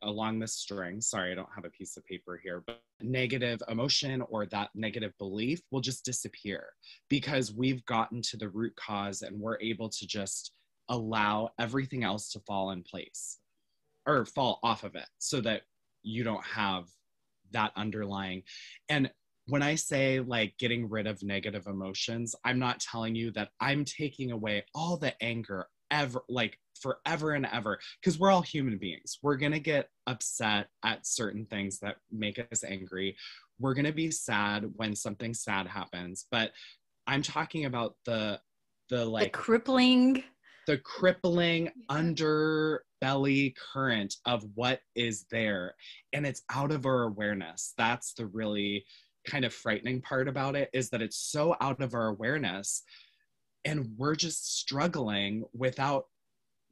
along the string. Sorry, I don't have a piece of paper here, but negative emotion or that negative belief will just disappear because we've gotten to the root cause, and we're able to just allow everything else to fall in place or fall off of it, so that you don't have that underlying. And when I say like getting rid of negative emotions, I'm not telling you that I'm taking away all the anger ever, like forever and ever, because we're all human beings. We're going to get upset at certain things that make us angry. We're going to be sad when something sad happens, but I'm talking about the crippling underbelly current of what is there, and it's out of our awareness. That's the really kind of frightening part about it, is that it's so out of our awareness, and we're just struggling without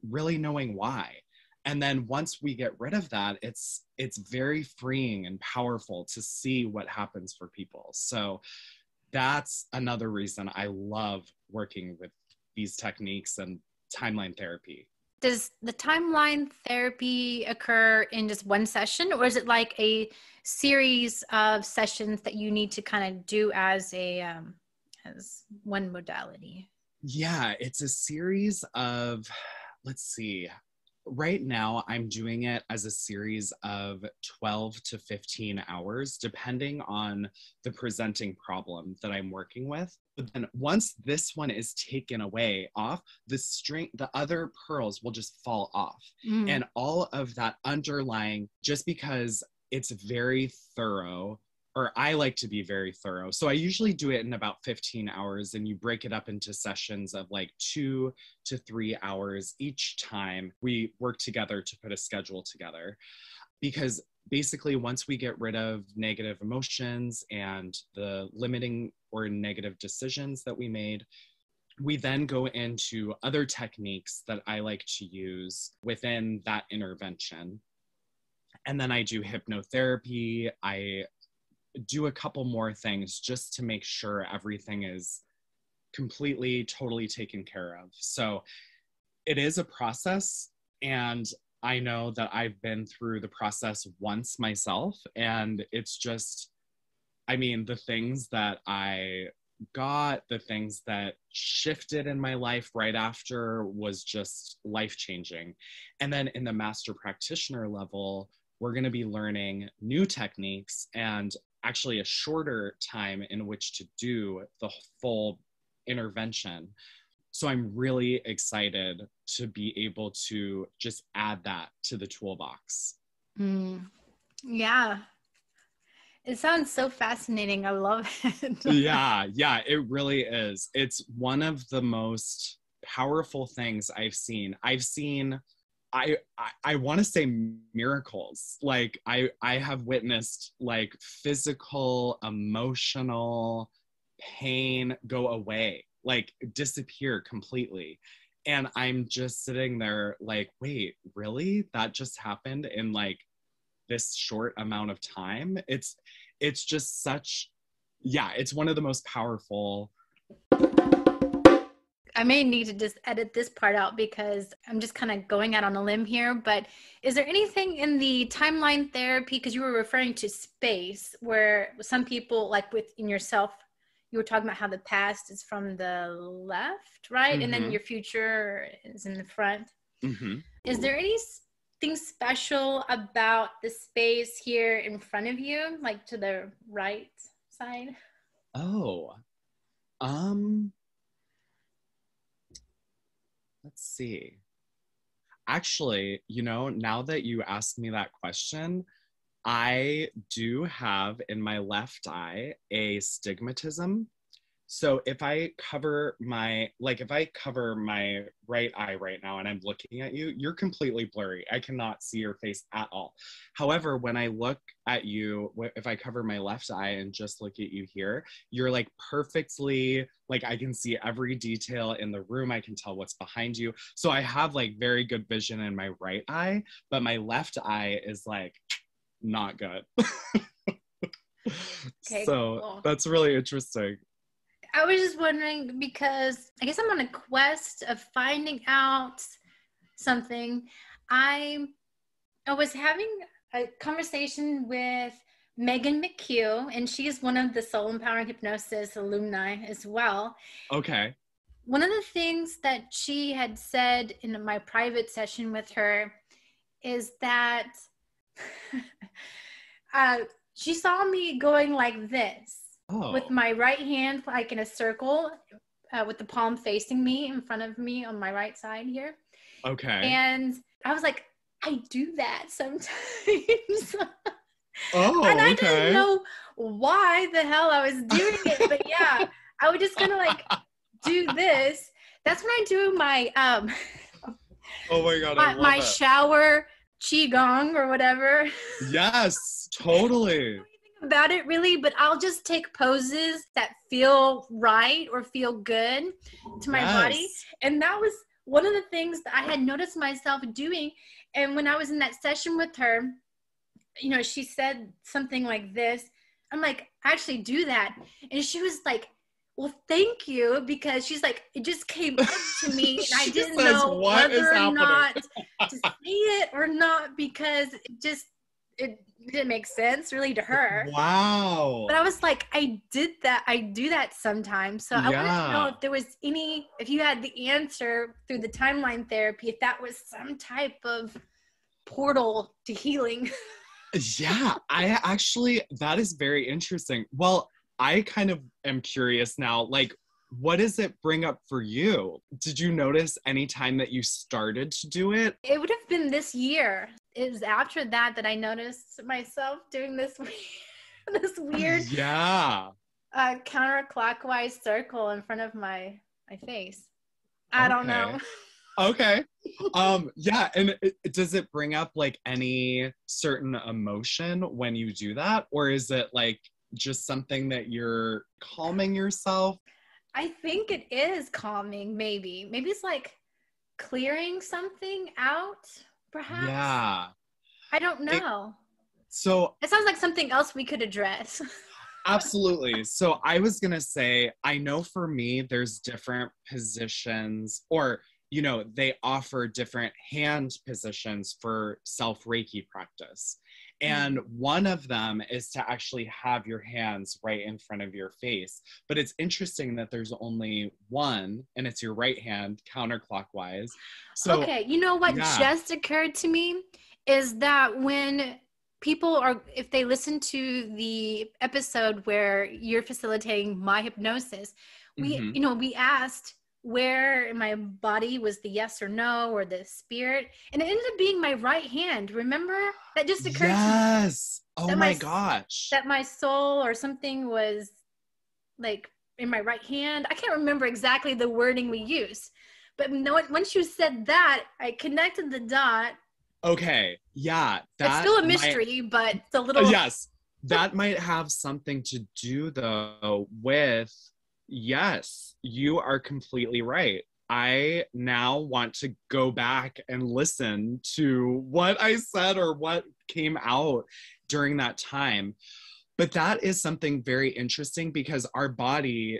really knowing why. And then once we get rid of that, it's very freeing and powerful to see what happens for people. So that's another reason I love working with these techniques and timeline therapy. Does the timeline therapy occur in just one session, or is it like a series of sessions that you need to kind of do as one modality? Yeah, it's a series of, let's see, right now I'm doing it as a series of 12 to 15 hours, depending on the presenting problem that I'm working with. But then once this one is taken away off, the other pearls will just fall off. And all of that underlying, just because it's very thorough, or I like to be very thorough. So I usually do it in about 15 hours, and you break it up into sessions of like 2 to 3 hours each time. We work together to put a schedule together, because basically once we get rid of negative emotions and the limiting or negative decisions that we made, we then go into other techniques that I like to use within that intervention. And then I do hypnotherapy. I do a couple more things just to make sure everything is completely, totally taken care of. So it is a process, and I know that I've been through the process once myself, and it's just, I mean, the things that I got, the things that shifted in my life right after was just life-changing. And then in the master practitioner level, we're going to be learning new techniques and actually a shorter time in which to do the full intervention. So I'm really excited to be able to just add that to the toolbox. Yeah. It sounds so fascinating. I love it. Yeah, it really is. It's one of the most powerful things I've seen. I want to say miracles. Like I have witnessed like physical, emotional pain go away, like disappear completely. And I'm just sitting there like, wait, really? That just happened in like this short amount of time? It's just such, yeah, it's one of the most powerful. I may need to just edit this part out because I'm just kind of going out on a limb here, but is there anything in the timeline therapy, because you were referring to space, where some people, like within yourself, you were talking about how the past is from the left, right? And then your future is in the front. Is there anything special about the space here in front of you, like to the right side? Oh, let's see. Actually, you know, now that you asked me that question, I do have in my left eye a stigmatism. So if I cover my right eye right now and I'm looking at you, you're completely blurry. I cannot see your face at all. However, when I look at you, if I cover my left eye and just look at you here, you're like perfectly, like I can see every detail in the room. I can tell what's behind you. So I have like very good vision in my right eye, but my left eye is like not good. Okay, so cool. That's really interesting. I was just wondering because I guess I'm on a quest of finding out something. I was having a conversation with Megan McHugh, and she is one of the Soul Empowering Hypnosis alumni as well. Okay. One of the things that she had said in my private session with her is that she saw me going like this. With my right hand, like in a circle, with the palm facing me in front of me on my right side here. Okay. And I was like, I do that sometimes. Oh, and I didn't know why the hell I was doing it. But yeah, I would just kind of like do this. That's when I do my, oh my God, my shower qigong or whatever. Yes, totally. About it really, but I'll just take poses that feel right or feel good to my body. And that was one of the things that I had noticed myself doing. And when I was in that session with her, you know, she said something like this. I'm like, I actually do that. And she was like, well, thank you, because she's like, it just came up to me and I didn't know whether or not to say it or not, because it didn't make sense really to her. Wow. But I was like, I do that sometimes. So I wanted to know if there was if you had the answer through the timeline therapy, if that was some type of portal to healing. Yeah, that is very interesting. Well, I kind of am curious now, like, what does it bring up for you? Did you notice any time that you started to do it? It would have been this year. It was after that I noticed myself doing this weird counterclockwise circle in front of my face. I don't know. Okay. Yeah. And does it bring up like any certain emotion when you do that? Or is it like just something that you're calming yourself? I think it is calming, maybe. Maybe it's like clearing something out, perhaps. Yeah. I don't know. So it sounds like something else we could address. Absolutely. So I was going to say, I know for me, there's different positions, or, you know, they offer different hand positions for self-Reiki practice. And one of them is to actually have your hands right in front of your face. But it's interesting that there's only one, and it's your right hand counterclockwise. So, okay, you know what just occurred to me is that when people if they listen to the episode where you're facilitating my hypnosis, we asked where in my body was the yes or no or the spirit, and it ended up being my right hand. Remember? That just occurred to me. Yes. Oh my gosh. That my soul or something was like in my right hand. I can't remember exactly the wording we used, but once you said that, I connected the dot. Okay. Yeah. It's still a mystery, but it's a little. Yes. That might have something to do though with, yes, you are completely right. I now want to go back and listen to what I said or what came out during that time. But that is something very interesting because our body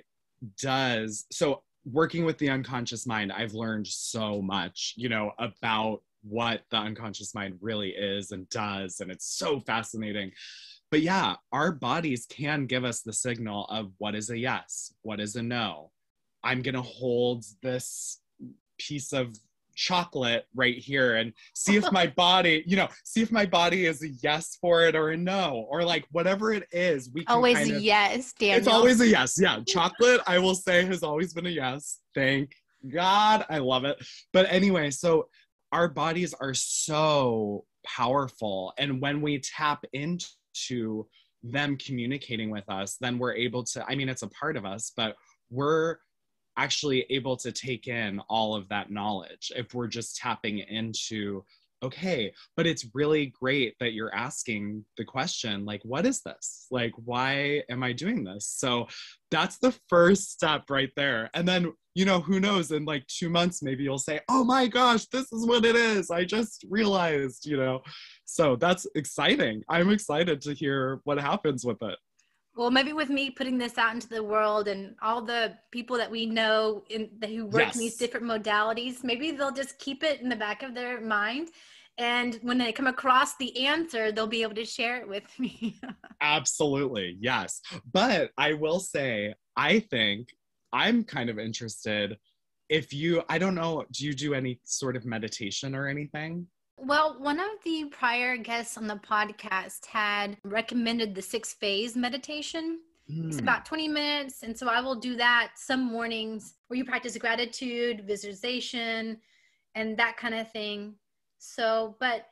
does. So working with the unconscious mind, I've learned so much, you know, about what the unconscious mind really is and does. And it's so fascinating. But yeah, our bodies can give us the signal of what is a yes, what is a no. I'm going to hold this piece of chocolate right here and see if my body, see if my body is a yes for it or a no, or like whatever it is, we can Always a yes, Daniel. It's always a yes. Yeah. Chocolate, I will say, has always been a yes. Thank God. I love it. But anyway, so our bodies are so powerful. And when we tap into them communicating with us, then we're able to, I mean, it's a part of us, but we're actually able to take in all of that knowledge if we're just tapping into, okay, but it's really great that you're asking the question, like, what is this? Like, why am I doing this? So that's the first step right there. And then, who knows, in like 2 months, maybe you'll say, oh my gosh, this is what it is. I just realized, so that's exciting. I'm excited to hear what happens with it. Well, maybe with me putting this out into the world and all the people that we know who work in these different modalities, maybe they'll just keep it in the back of their mind. And when they come across the answer, they'll be able to share it with me. Absolutely. Yes. But I will say, I think I'm kind of interested I don't know, do you do any sort of meditation or anything? Well, one of the prior guests on the podcast had recommended the 6-phase meditation. It's about 20 minutes. And so I will do that some mornings where you practice gratitude, visualization, and that kind of thing. So, but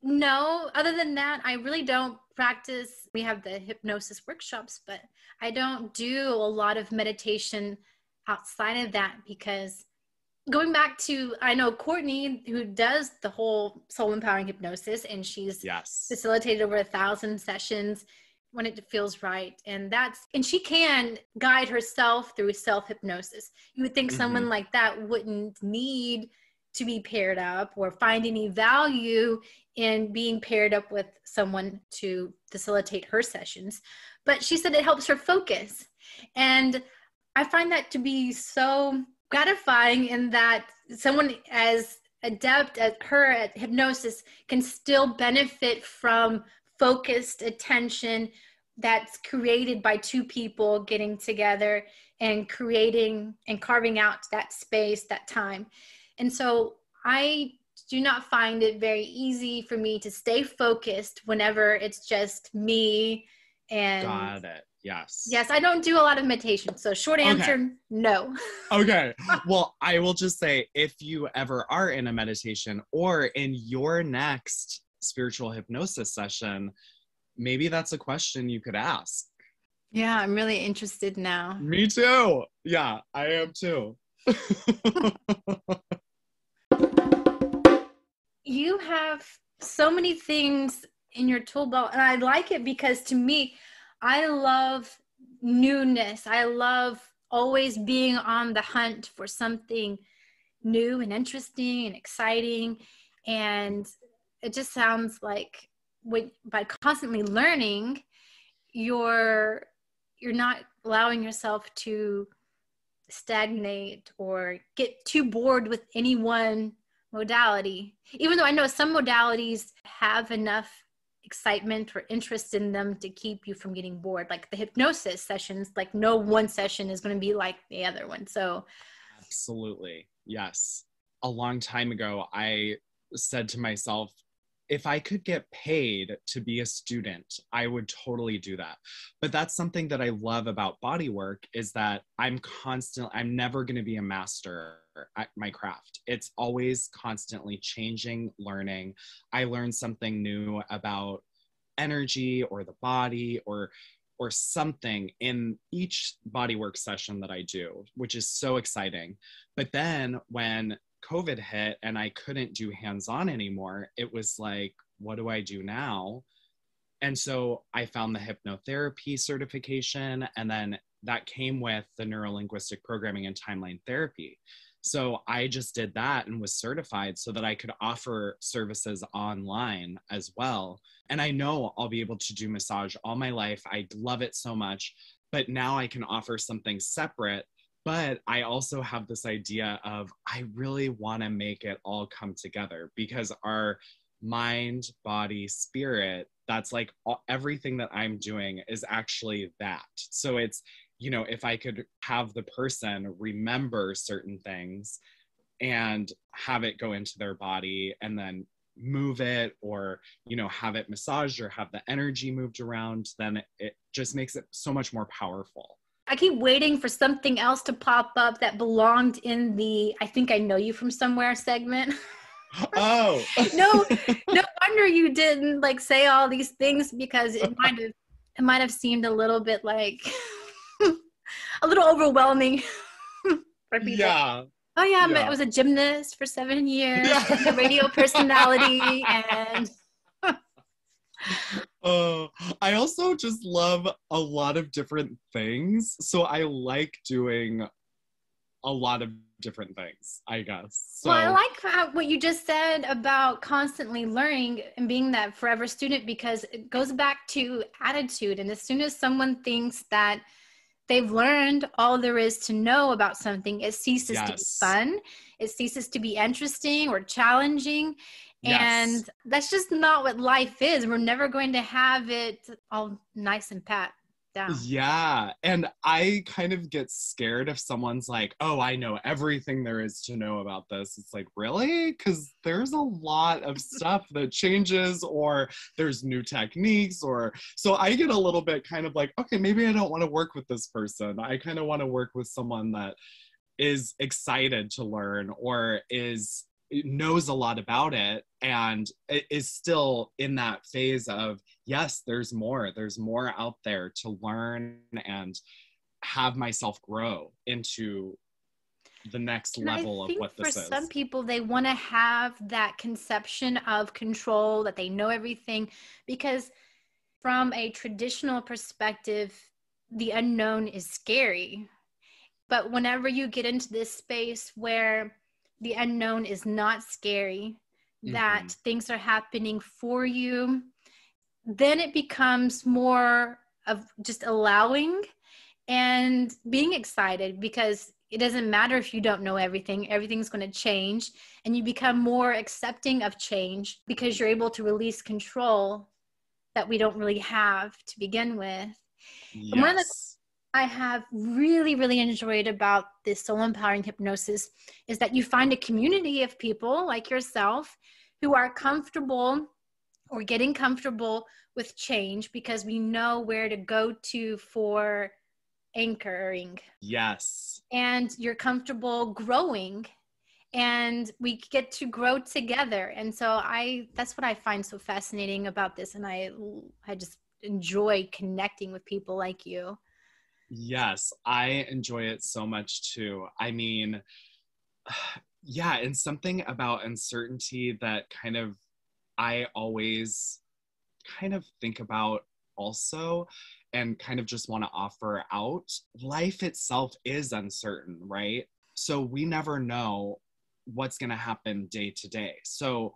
no, other than that, I really don't practice. We have the hypnosis workshops, but I don't do a lot of meditation outside of that because going back to, I know Courtney, who does the whole soul empowering hypnosis, and she's facilitated over 1,000 sessions when it feels right. And she can guide herself through self-hypnosis. You would think someone like that wouldn't need to be paired up or find any value in being paired up with someone to facilitate her sessions. But she said it helps her focus. And I find that to be so gratifying in that someone as adept as her at hypnosis can still benefit from focused attention that's created by two people getting together and creating and carving out that space, that time. And so I do not find it very easy for me to stay focused whenever it's just me. And got it. Yes. Yes, I don't do a lot of meditation. So short answer, no. Okay. Well, I will just say, if you ever are in a meditation or in your next spiritual hypnosis session, maybe that's a question you could ask. Yeah, I'm really interested now. Me too. Yeah, I am too. You have so many things in your tool belt, and I like it because to me, I love newness. I love always being on the hunt for something new and interesting and exciting. And it just sounds like by constantly learning, you're not allowing yourself to stagnate or get too bored with any one modality. Even though I know some modalities have enough excitement or interest in them to keep you from getting bored. Like the hypnosis sessions, like no one session is going to be like the other one. So absolutely. Yes. A long time ago, I said to myself, if I could get paid to be a student, I would totally do that. But that's something that I love about body work is that I'm never going to be a master at my craft. It's always constantly changing, learning. I learn something new about energy or the body or something in each bodywork session that I do, which is so exciting. But then when COVID hit and I couldn't do hands-on anymore, it was like, what do I do now? And so I found the hypnotherapy certification, and then that came with the Neuro Linguistic Programming and Timeline Therapy. So I just did that and was certified so that I could offer services online as well. And I know I'll be able to do massage all my life. I love it so much, but now I can offer something separate. But I also have this idea of I really want to make it all come together because our mind, body, spirit that's like everything that I'm doing is actually that. So it's, you know, if I could have the person remember certain things and have it go into their body and then move it, or, you know, have it massaged or have the energy moved around, then it just makes it so much more powerful. I keep waiting for something else to pop up that belonged in the I think I know you from somewhere segment. Oh. No wonder you didn't like say all these things, because it might have seemed a little bit like a little overwhelming for people. Yeah. Oh yeah, Yeah. I was a gymnast for 7 years, Yeah. and a radio personality, and I also just love a lot of different things. So I like doing a lot of different things, I guess. So, well, I like what you just said about constantly learning and being that forever student, because it goes back to attitude. And as soon as someone thinks that they've learned all there is to know about something, it ceases to be fun. It ceases to be interesting or challenging. And that's just not what life is. We're never going to have it all nice and pat down. Yeah. And I kind of get scared if someone's like, oh, I know everything there is to know about this. It's like, really? Because there's a lot of stuff that changes, or there's new techniques, or so I get a little bit kind of like, okay, maybe I don't want to work with this person. I kind of want to work with someone that is excited to learn, or knows a lot about it and is still in that phase of, yes, there's more out there to learn and have myself grow into the next level of what this is. For some people, they want to have that conception of control, that they know everything, because from a traditional perspective, the unknown is scary. But whenever you get into this space where the unknown is not scary, that things are happening for you, then it becomes more of just allowing and being excited, because it doesn't matter if you don't know everything. Everything's going to change, and you become more accepting of change because you're able to release control that we don't really have to begin with. Yes. And one of the I have really, really enjoyed about this soul empowering hypnosis is that you find a community of people like yourself who are comfortable or getting comfortable with change, because we know where to go to for anchoring. Yes. And you're comfortable growing, and we get to grow together. And so that's what I find so fascinating about this. And I just enjoy connecting with people like you. Yes, I enjoy it so much too. I mean, yeah, and something about uncertainty that kind of I always kind of think about also, and kind of just want to offer out. Life itself is uncertain, right? So we never know what's going to happen day to day. So,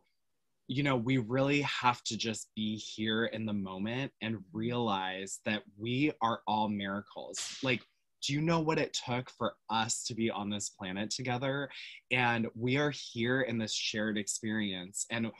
you know, we really have to just be here in the moment and realize that we are all miracles. Like, do you know what it took for us to be on this planet together? And we are here in this shared experience, and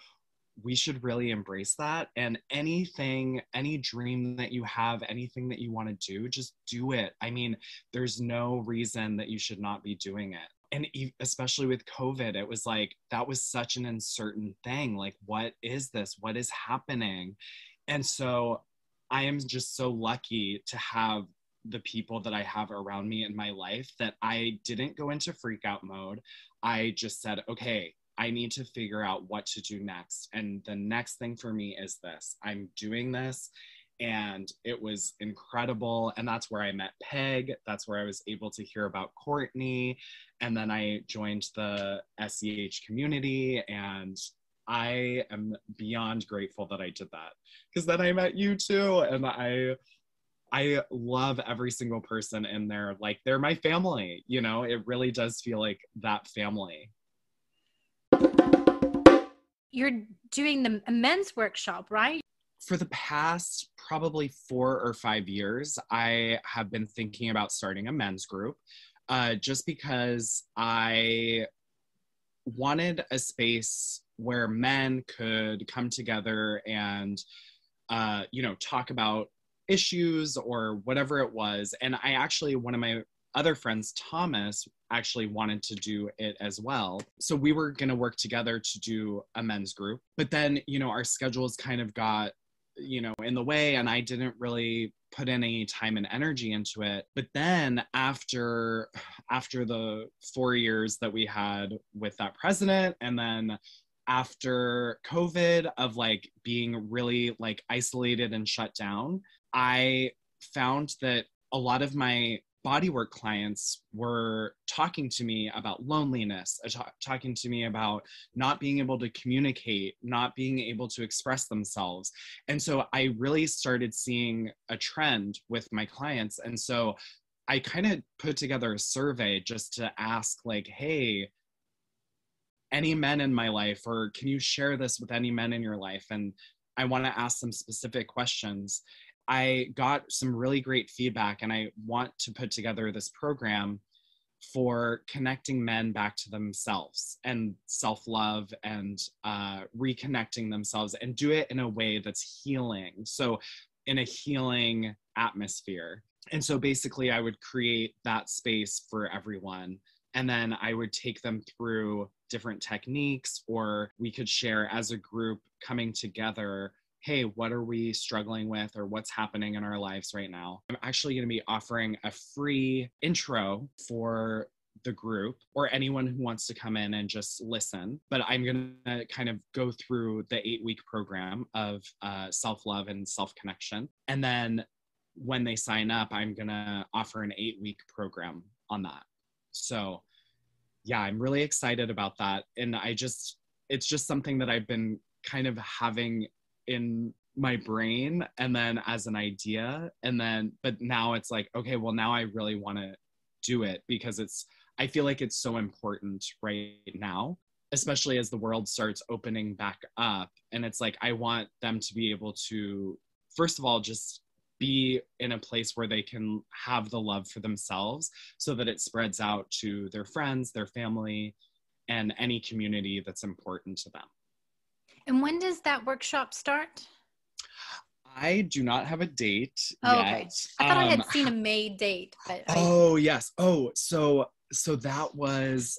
we should really embrace that. And anything, any dream that you have, anything that you want to do, just do it. I mean, there's no reason that you should not be doing it. And especially with COVID, it was like, that was such an uncertain thing. Like, what is this? What is happening? And so I am just so lucky to have the people that I have around me in my life, that I didn't go into freak out mode. I just said, okay, I need to figure out what to do next. And the next thing for me is this. I'm doing this. And it was incredible. And that's where I met Peg. That's where I was able to hear about Courtney. And then I joined the SEH community. And I am beyond grateful that I did that, because then I met you too. And I love every single person in there. Like, they're my family, you know, it really does feel like that family. You're doing a men's workshop, right? For the past probably 4 or 5 years, I have been thinking about starting a men's group, just because I wanted a space where men could come together and talk about issues or whatever it was. And I actually, one of my other friends, Thomas, actually wanted to do it as well. So we were going to work together to do a men's group. But then, our schedules kind of got, in the way, and I didn't really put any time and energy into it. But then after the 4 years that we had with that president, and then after COVID of like being really like isolated and shut down, I found that a lot of my bodywork clients were talking to me about loneliness, talking to me about not being able to communicate, not being able to express themselves. And so I really started seeing a trend with my clients. And so I kind of put together a survey just to ask like, hey, any men in my life, or can you share this with any men in your life? And I want to ask some specific questions. I got some really great feedback, and I want to put together this program for connecting men back to themselves and self-love and reconnecting themselves, and do it in a way that's healing. So in a healing atmosphere. And so basically I would create that space for everyone. And then I would take them through different techniques, or we could share as a group coming together, hey, what are we struggling with, or what's happening in our lives right now? I'm actually going to be offering a free intro for the group, or anyone who wants to come in and just listen. But I'm going to kind of go through the 8-week program of self-love and self-connection. And then when they sign up, I'm going to offer an 8-week program on that. So yeah, I'm really excited about that. And it's just something that I've been kind of having in my brain, and then as an idea, but now it's like, okay, well now I really want to do it, because I feel like it's so important right now, especially as the world starts opening back up. And it's like, I want them to be able to, first of all, just be in a place where they can have the love for themselves, so that it spreads out to their friends, their family, and any community that's important to them. And when does that workshop start? I do not have a date yet. Okay. I thought I had seen a May date, but yes. Oh, so that was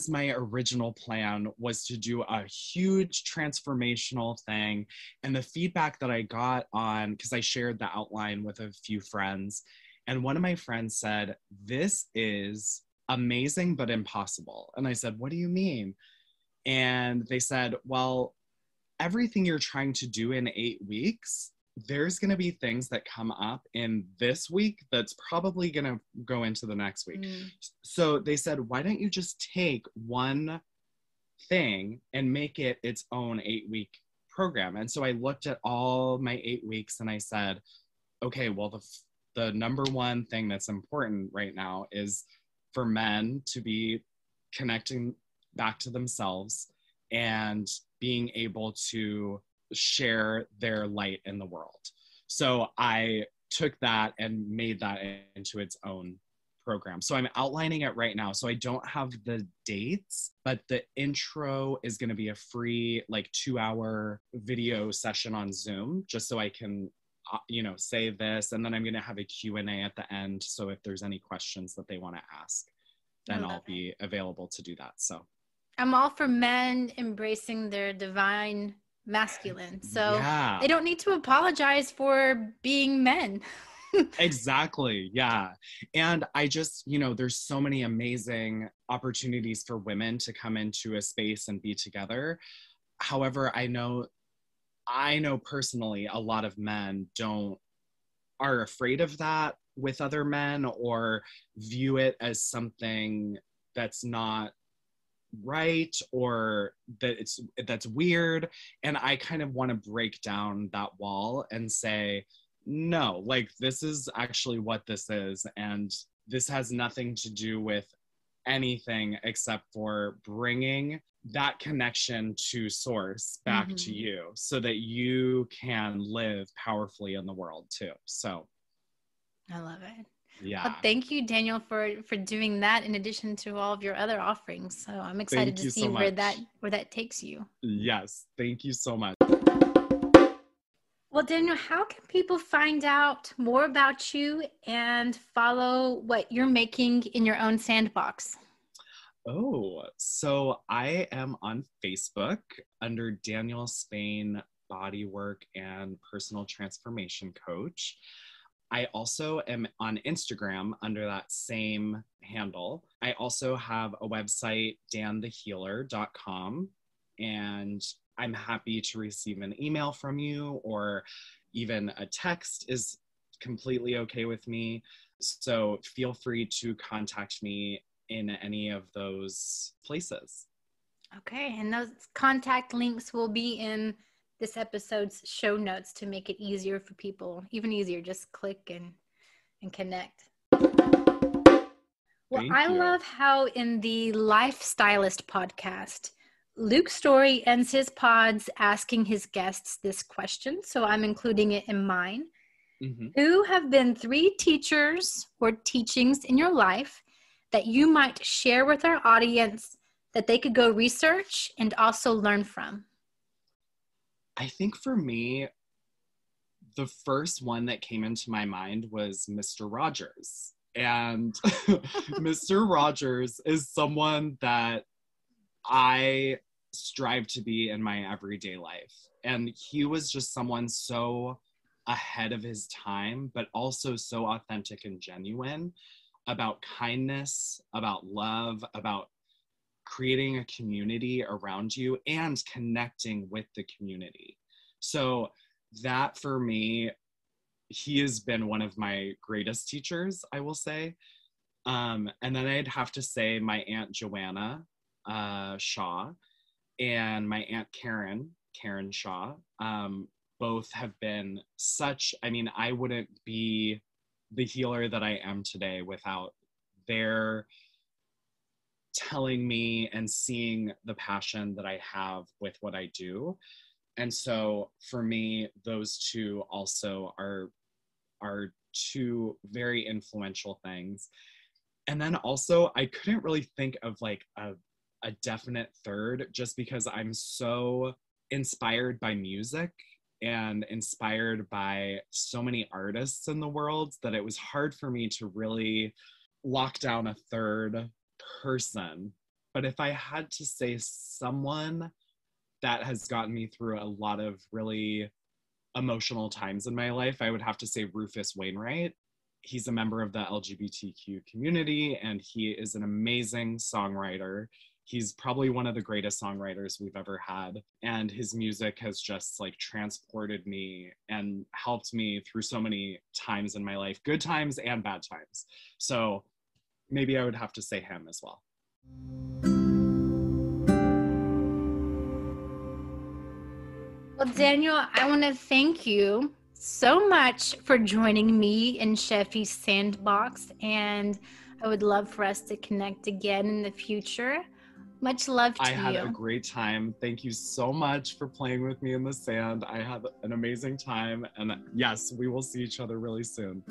my original plan, was to do a huge transformational thing. And the feedback that I got because I shared the outline with a few friends, and one of my friends said, "This is amazing, but impossible." And I said, "What do you mean?" And they said, "Well, everything you're trying to do in 8 weeks, there's going to be things that come up in this week that's probably going to go into the next week." So they said, "Why don't you just take one thing and make it its own 8-week program?" And so I looked at all my 8 weeks, and I said, okay, well, the number one thing that's important right now is for men to be connecting back to themselves and being able to share their light in the world. So I took that and made that into its own program. So I'm outlining it right now. So I don't have the dates, but the intro is going to be a free 2-hour video session on Zoom, just so I can say this. And then I'm going to have a Q&A at the end. So if there's any questions that they want to ask, then I'll be available to do that. So I'm all for men embracing their divine masculine. So they don't need to apologize for being men. Exactly. Yeah. And I just, there's so many amazing opportunities for women to come into a space and be together. However, I know personally a lot of men are afraid of that with other men, or view it as something that's not right, or that's weird. And I kind of want to break down that wall and say, no, this is actually what this is, and this has nothing to do with anything except for bringing that connection to source back to you, so that you can live powerfully in the world too. So I love it. Yeah. Well, thank you, Daniel, for doing that in addition to all of your other offerings. So I'm excited to see where that takes you. Yes. Thank you so much. Well, Daniel, how can people find out more about you and follow what you're making in your own sandbox? Oh, so I am on Facebook under Daniel Spain Bodywork and Personal Transformation Coach. I also am on Instagram under that same handle. I also have a website, danthehealer.com, and I'm happy to receive an email from you, or even a text is completely okay with me. So feel free to contact me in any of those places. Okay, and those contact links will be in this episode's show notes to make it easier for people, even easier, just click and connect. Well, Thank I you. love how in the Lifestylist podcast, Luke Story ends his pods asking his guests this question, so I'm including it in mine. Mm-hmm. Who have been 3 teachers or teachings in your life that you might share with our audience that they could go research and also learn from? I think for me, the first one that came into my mind was Mr. Rogers. And Mr. Rogers is someone that I strive to be in my everyday life. And he was just someone so ahead of his time, but also so authentic and genuine about kindness, about love, about creating a community around you and connecting with the community. So that for me, he has been one of my greatest teachers, I will say. And then I'd have to say my Aunt Joanna Shaw and my Aunt Karen Shaw, both have been such, I mean, I wouldn't be the healer that I am today without their telling me and seeing the passion that I have with what I do. And so for me, those two also are two very influential things. And then also I couldn't really think of like a definite third, just because I'm so inspired by music and inspired by so many artists in the world that it was hard for me to really lock down a third person. But if I had to say someone that has gotten me through a lot of really emotional times in my life, I would have to say Rufus Wainwright. He's a member of the LGBTQ community, and he is an amazing songwriter. He's probably one of the greatest songwriters we've ever had. And his music has just like transported me and helped me through so many times in my life, good times and bad times. So maybe I would have to say him as well. Well, Daniel, I want to thank you so much for joining me in Scheffy's Sandbox, and I would love for us to connect again in the future. Much love to you. I had a great time. Thank you so much for playing with me in the sand. I had an amazing time, and yes, we will see each other really soon.